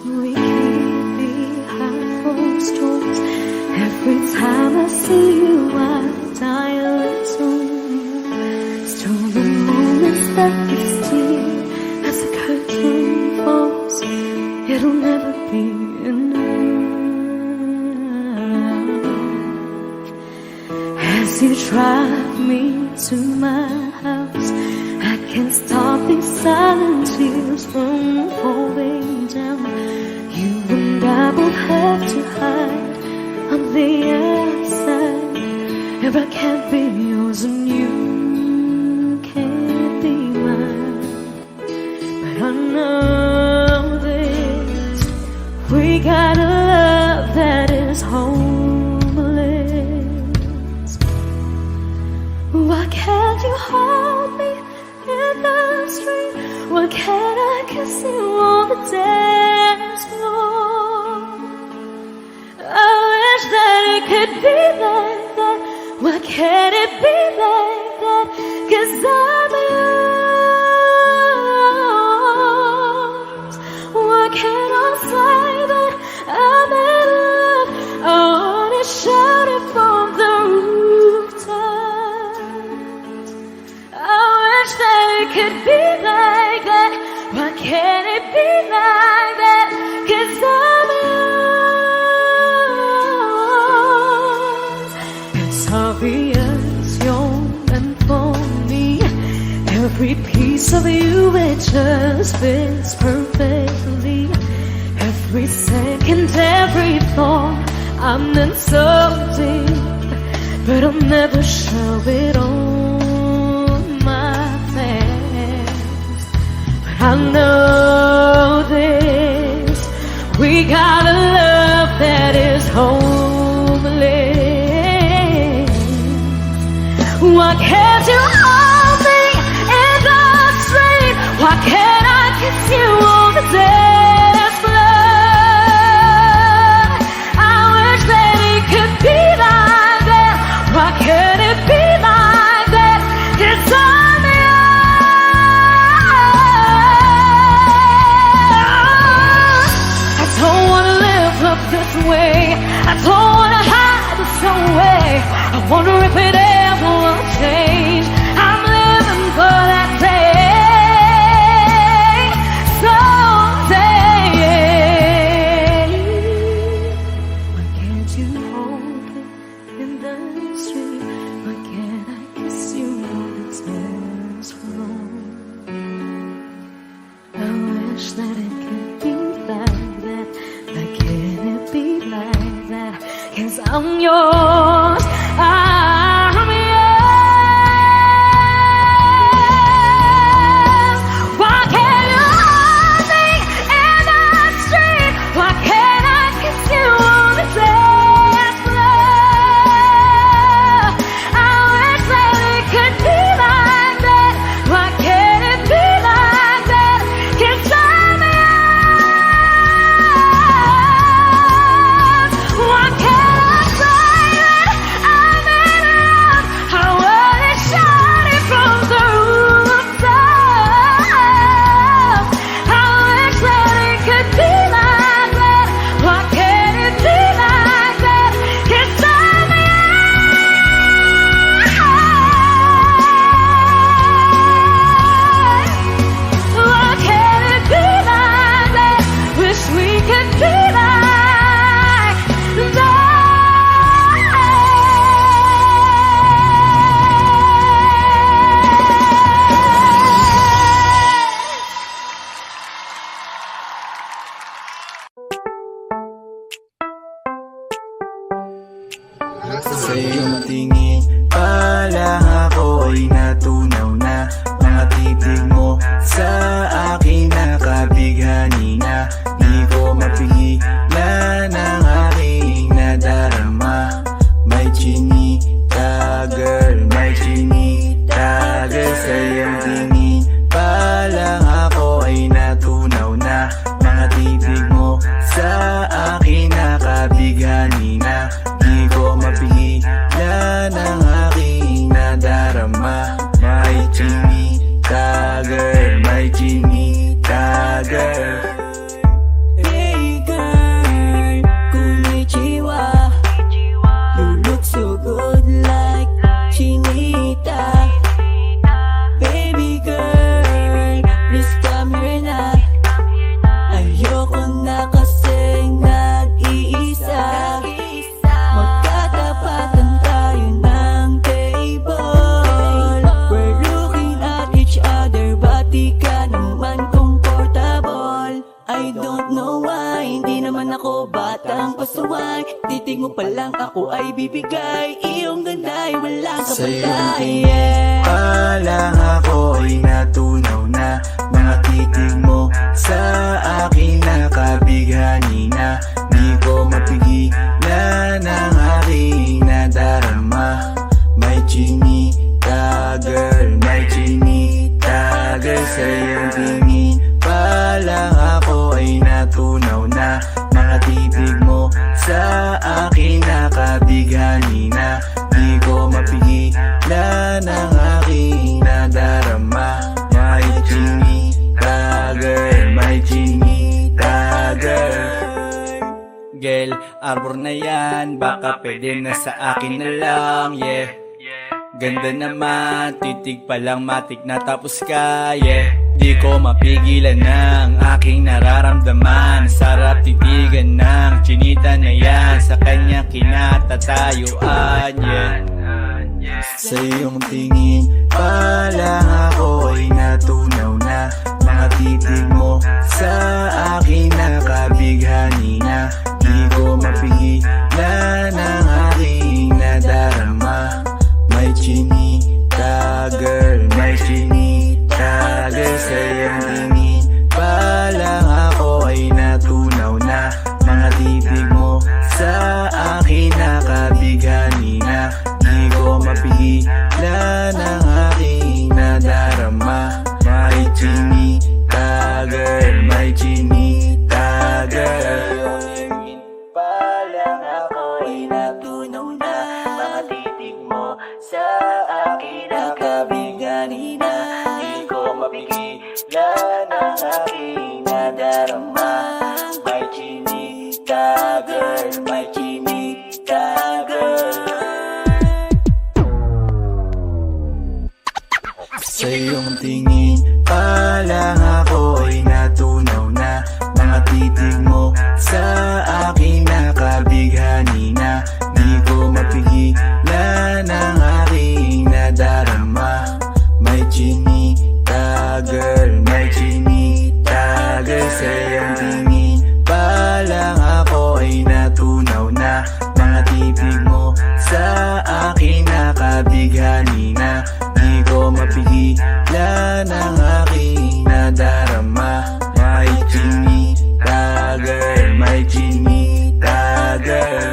We keep behind closed doors. Every time I see you, I die a little more. Still the moments that we steal as the curtain falls. It'll never be enough. As you drive me to my house, I can't stop these silent tears from falling down. You and I both have to hide on the outside. If I can't be yours and you can't be mine, but I know this, we got a love that is homeless. Why can't you hold me in the street? Why can't I kiss you on the dance floor? I wish that it could be like that. Why can't it be like that? 'Cause I'm yours. Why can't I say that I'm in love? obvious you're meant for me. Every piece of you, it just fits perfectly. Every second, every thought, I'm in so deep, but I'll never show it on my face. But I know this, we got a love that is homeless. Why can't you hold me in the street? Why can't I kiss you on the dance floor? I wish that it could be like that. Why can't it be like that? 'Cause I'm yours. I don't wanna live up this way. I don't wanna hide this away. I wonder if it ever will change. I'm living for that day, someday. Why can't you hold me in the street? Why can't I kiss you on the dance floor? I wish that it could be like that. Why can't it be like that? 'Cause I'm yours. I'm yours. Why can't you hold me in the street? Why can't I kiss you on the dance floor? I wish that it could be like that. Why can't it be like that? 'Cause I'm yours. Why can't I say that I'm in love? I wanna shout it from the rooftop. I wish that it could be like that. Why can't it be like that? 'Cause I'm yours. Why can't it be like that? Wish we could be like that. Sa iyong tingin pa lang ako ay natunaw na. Mga titig mo sa akin nakabighani na. Di ko mapigilan ang aking nadarama. May chinita girl, may chinita girl. Sa iyong tingin pa lang ako ay natunaw na. Mga titig mo sa akin nakabighani na. Di ko mapigilan ang aking nadarama. May chinita girl, may chinita girl. Hey girl, konnichiwa. You look so good like chinita. Baby girl, please come here na. Ayoko na kasing nag-iisa. Magkatapatan tayo ng table. We're looking at each other, but di ka naman comfortable. I don't know why, hindi naman ako batang pasuway. Titig mo pa lang ako ay bibigay. Iyong ganda ay walang kapatay. Pa lang ako ay natunaw na. Mga titig mo sa akin nakabighani na. Di ko mapigilan ang aking nadarama. May chinita girl, may chinita girl. Sa iyong tingin pa lang ako ay natunaw na. Mga titig mo sa akin nakabighani na. Di ko mapigilan ang aking nadarama. May chinita girl, may chinita girl. Girl, arbor na yan, baka pwede na sa akin na lang, yeah. Ganda naman, titig pa lang matik na tapos ka, yeah. Di ko mapigilan ng aking nararamdaman. Sarap titigan ng chinita na yan, sa kanya kinatatayuan, yeah. Sa iyong tingin pa lang ako ay natunaw na. Mga titig mo sa akin nakabighani na. Di ko mapigilan ang aking nadarama. May chinita girl, may chinita girl. Sa iyong tingin pa lang ako ay natunaw na. Mga titig mo sa akin nakabighani na. Di ko mapigilan ang aking nadarama. May chinita girl, may chinita girl. Pa lang ako ay natunaw na. Mga titig mo sa akin nakabighani na. Di ko mapigilan ang aking nadarama. May chinita girl, may chinita girl. Sa iyong tingin pa lang ako ay natunaw na. Mga titig mo sa akin nakabighani na. Di ko mapigilan ang aking nadarama. May chinita girl, may chinita girl. Sa iyong tingin pa lang ako ay natunaw na. Mga titig mo sa akin nakabighani na. Di ko mapigilan ang aking nadarama. May chinita girl, may chinita girl.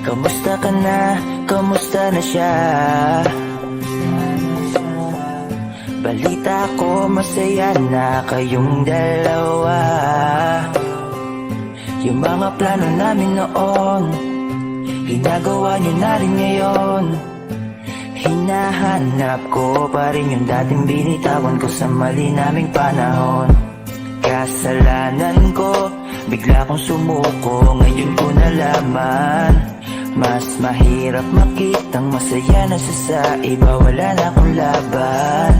Kamusta ka na? Kamusta na siya? Balita ko masaya na kayong dalawa. Yung mga plano namin noon, ginagawa niyo na rin ngayon. Hinahanap ko pa rin yung dating binitawan ko sa mali naming panahon. Kasalanan ko, bigla kong sumuko, ngayon ko nalaman. Mas mahirap makitang masaya na siya sa iba, wala na akong laban.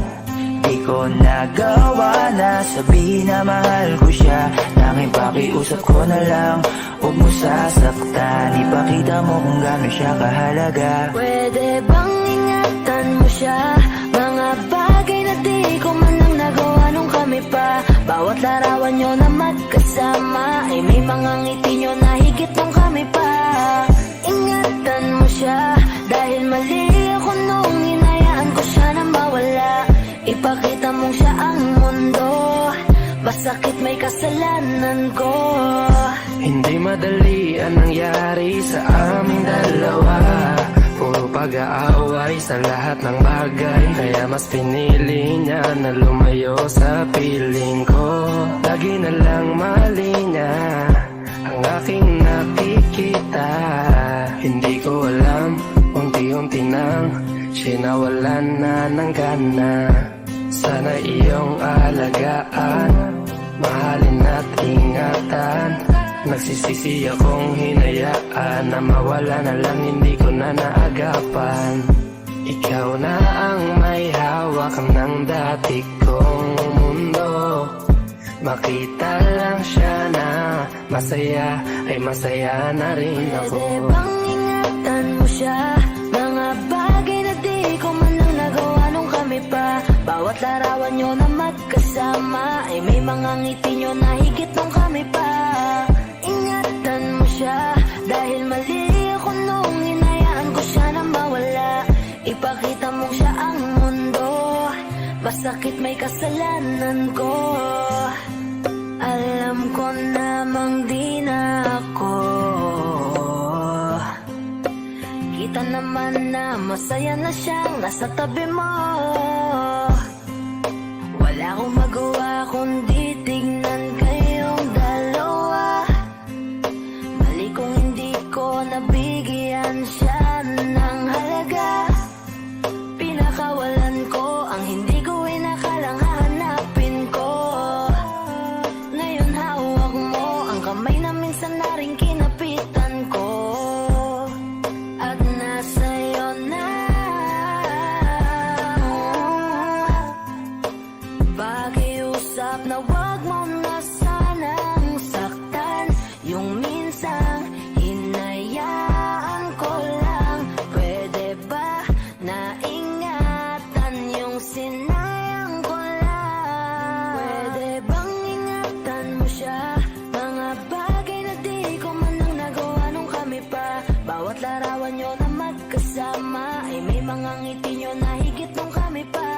Di ko nagawa na sabihin na mahal ko siya. Tanging pakiusap ko na lang, huwag mo sasaktan. Ipakita mo kung gano'n siya kahalaga. Pwede bang ingatan mo siya? Mga bagay na di ko man lang nagawa nung kami pa. Bawat larawan nyo na magkasama ay may mga ngiti nyo na higit nung kami pa. Ingatan mo siya dahil mali ako nung hinayaan ko siya na mawala. Ipakita mong siya ang mundo, masakit may kasalanan ko. Hindi madali ang nangyari sa aming dalawa. Puro pag-aaway sa lahat ng bagay, kaya mas pinili niya na lumayo sa piling ko. Lagi na lang mali niya ang aking nakikita. Hindi ko alam, unti-unti nang sinawalan na ng gana. Sana iyong alagaan, mahalin at ingatan. Nagsisisi akong hinayaan na mawala na lang, hindi ko na naagapan. Ikaw na ang may hawak ng dati kong mundo. Makita lang siya na masaya, ay masaya na rin ako. Pwede bang ingatan mo siya? Mga bagay na di ko man lang nagawa nung kami pa. Bawat larawan nyo na magkasama ay may mga ngiti nyo na higit nung kami pa. Ingatan mo siya dahil mali ako nung hinayaan ko siya na mawala. Ipakita mo siya ang mundo, masakit may kasalanan ko. Alam ko namang di na ako. Kita naman na masaya na siyang nasa tabi mo. Wala akong magawa kundi tignan kayong dalawa. Mali kung hindi ko nabigyan siya ng halaga. Pinakawalan ko ang hindi ko inakalang hahanapin ko. Ngayon hawak mo ang kamay na minsan na rin kinapitan ko. At nasa'yo na Bawat larawan nyo na magkasama ay may mga ngiti nyo na higit nung kami pa.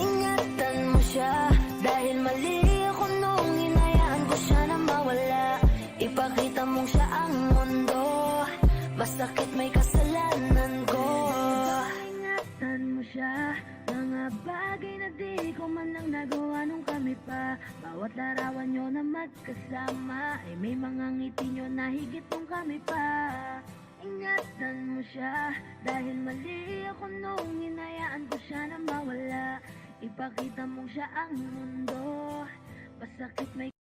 Ingatan mo siya dahil mali ako nung hinayaan ko siya na mawala. Ipakita mong siya ang mundo, masakit may kasalanan ko. Ingatan mo siya, mga bagay na di ko man lang nagawa nung kami pa. Bawat larawan nyo na magkasama ay may mga ngiti nyo na higit nung kami pa. Ingatan mo siya dahil mali ako nung hinayaan ko siya na mawala. Ipakita mong siya ang mundo, masakit may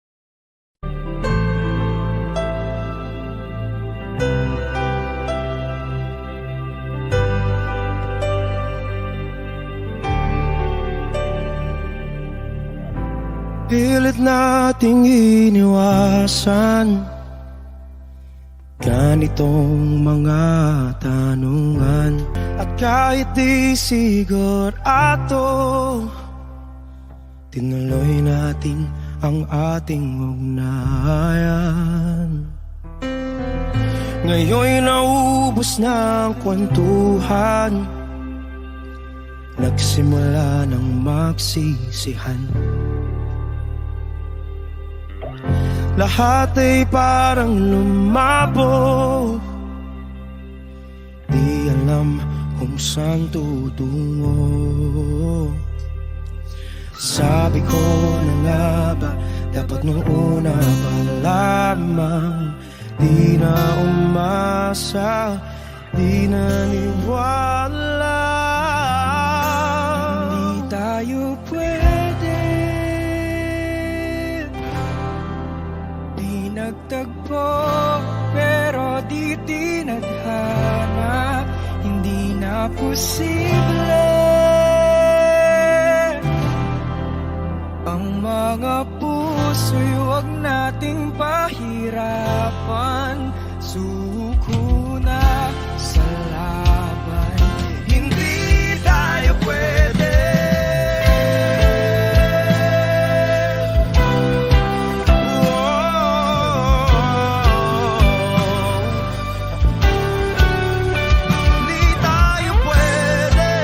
Pilit nating iniwasan ganitong mga tanungan. At kahit di sigurado, tinuloy natin ang ating ugnayan. Ngayon'y naubos na ang kwentuhan, nagsimula ng magsisihan. Lahat ay parang lumabo, di alam kung saan tutungo. Sabi ko na nga ba, dapat nung una pa lamang di na umasa, di naniwala. Hindi tayo pwede, di nagtagpo, pero di tinadhana. Hindi na posible ang mga puso'y huwag nating pahirapan. Suko na sa laban, hindi tayo pwede. Hindi tayo pwede.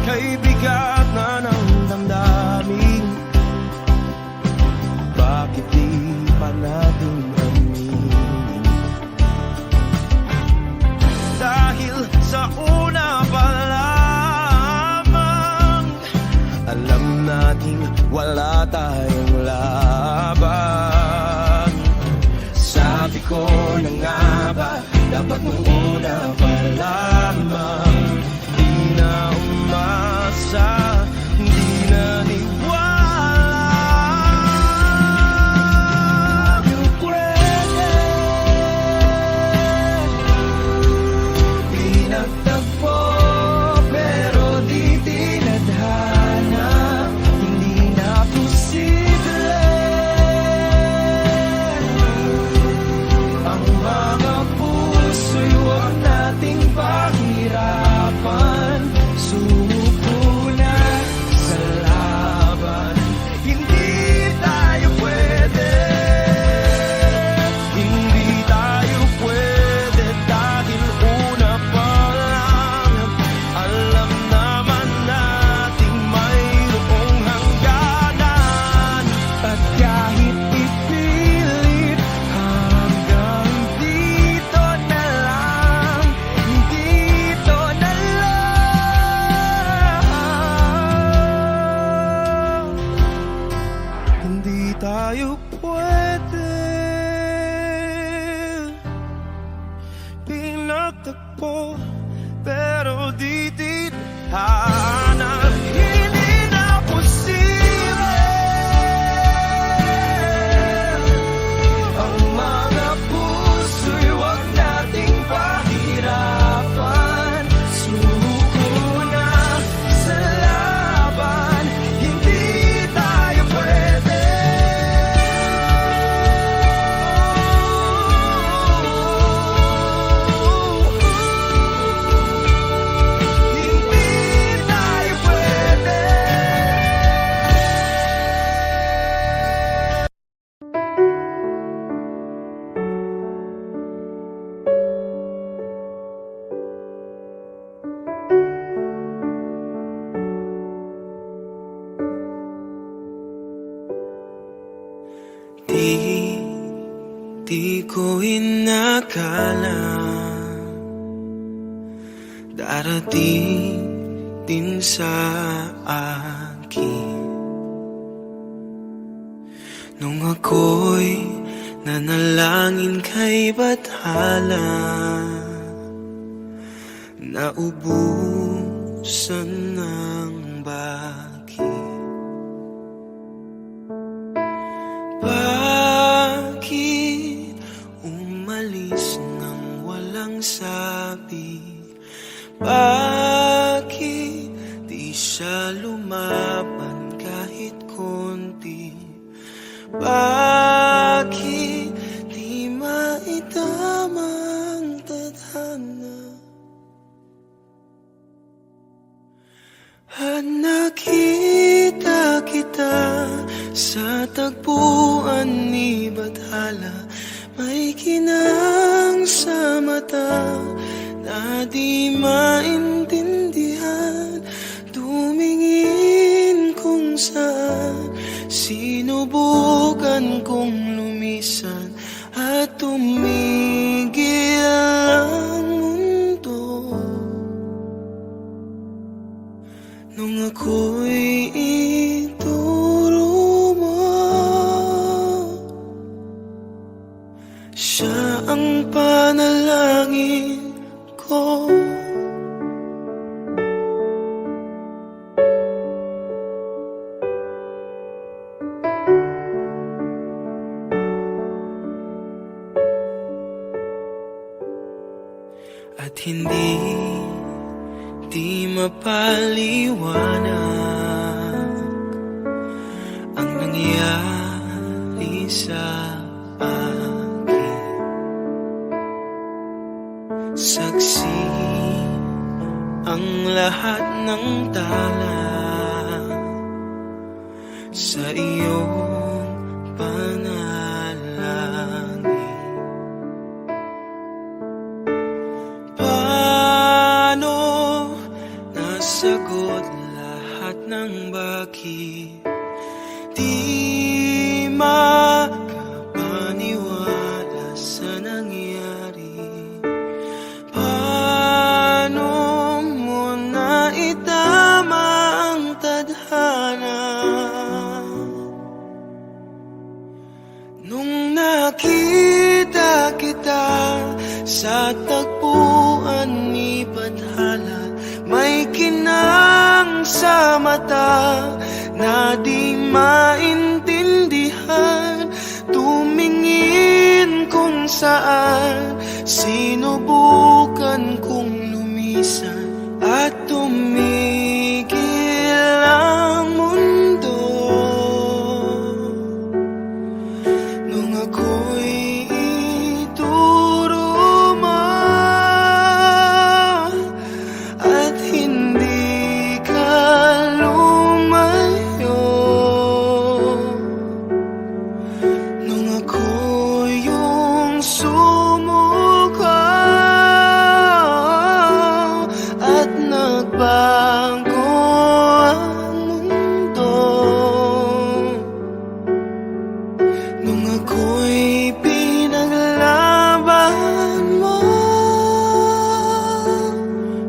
Kay bigat na ng damdamin, bakit di pa natin aminin? Dahil sa una pa lamang, alam natin wala tayong laban. Sabi ko na nga ba, dapat nung una pa lamang di na umasa, di naniwala. Di pwede, di nagtagpo, pero di tinadhana. Hindi na posible Di ko inakala darating din sa akin nung ako'y nanalangin kay Bathala. Naubusan ng bakit. Bakit umalis nang walang sabi? Bakit di siya lumaban kahit konti? Bakit di maitama ang tadhana? At nakita kita sa tagpuan ni Bathala. May kinang sa mata na di maintindihan. Tumingin kung saan, sinubukan kong lumisan at tumigil ang mundo. Nung ako'y ituro mo, siya ang panalangin ko. At hindi di mapaliwanag ang nangyari sa akin. Saksi ang lahat ng tala sa iyong panalangin. Paano nasagot lahat ng bakit? Di makapaniwala sa nangyari. Paano mo naitama ang tadhana? Nung nakita kita sa tagpuan ni Bathala, may kinang sa mata na di maintindihan. Tumingin kung saan, sinubukan kong lumisan at tumigil ang mundo. Nung ako'y ituro mo at hindi ka lumayo. Nung ako yung sumuko at nagbago ang mundo. Nung ako'y pinaglaban mo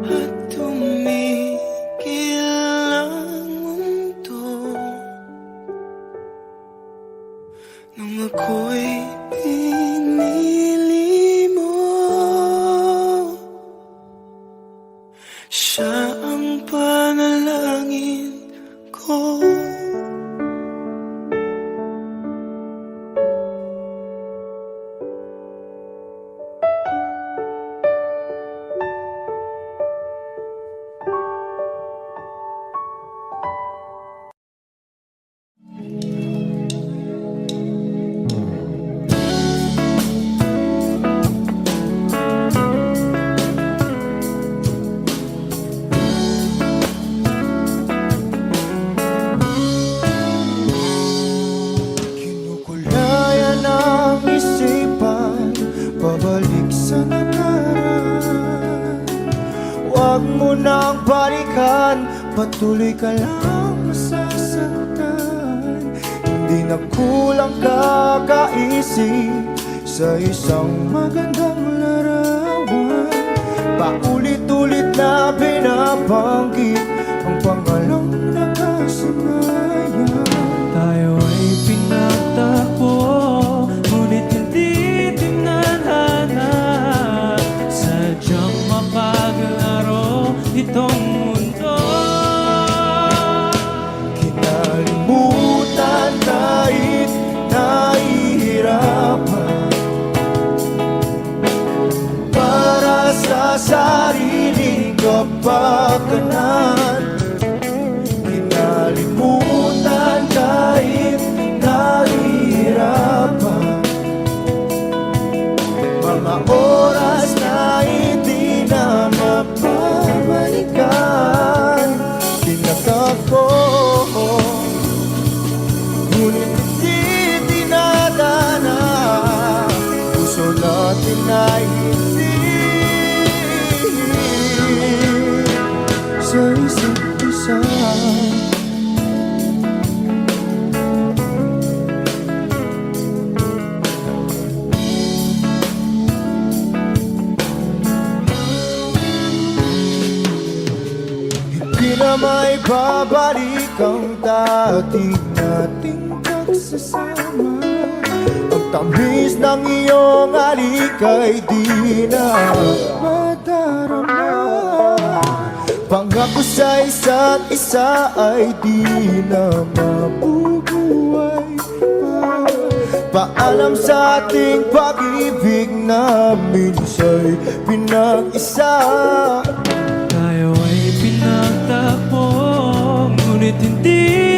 at tumigil ang mundo. Nung ako'y pinili mo, siya ang panalangin ko. Kinukulayan ang isipan, pabalik sa nakaraan. Huwag mo nang balikan, patuloy ka lang masasaktan. Hindi na kulang kakaisip sa isang magandang larawan. Paulit-ulit na binabanggit ang pangalang nakasanayan. Tayo ay pinagtagpo, ngunit hindi tinadhana. Sadyang mapaglaro itong mundo. Kinalimutan kahit nahihirapan, para sa sariling kapakanan. Kinalimutan kahit nahihirapan, mga oras na hindi na mapabalikan. Tinatako, ngunit hindi dinadana. Puso natin ay hindi sa isa't isa. Hindi na may babalik ang dati nating pagsasama. Ang tamis ng iyong halik ay di na madarama. Pangako sa isa't isa ay di na mabubuhay pa. Paalam sa ating pag-ibig na minsa'y pinag-isa. Tayo ay pinagtagpo, ngunit hindi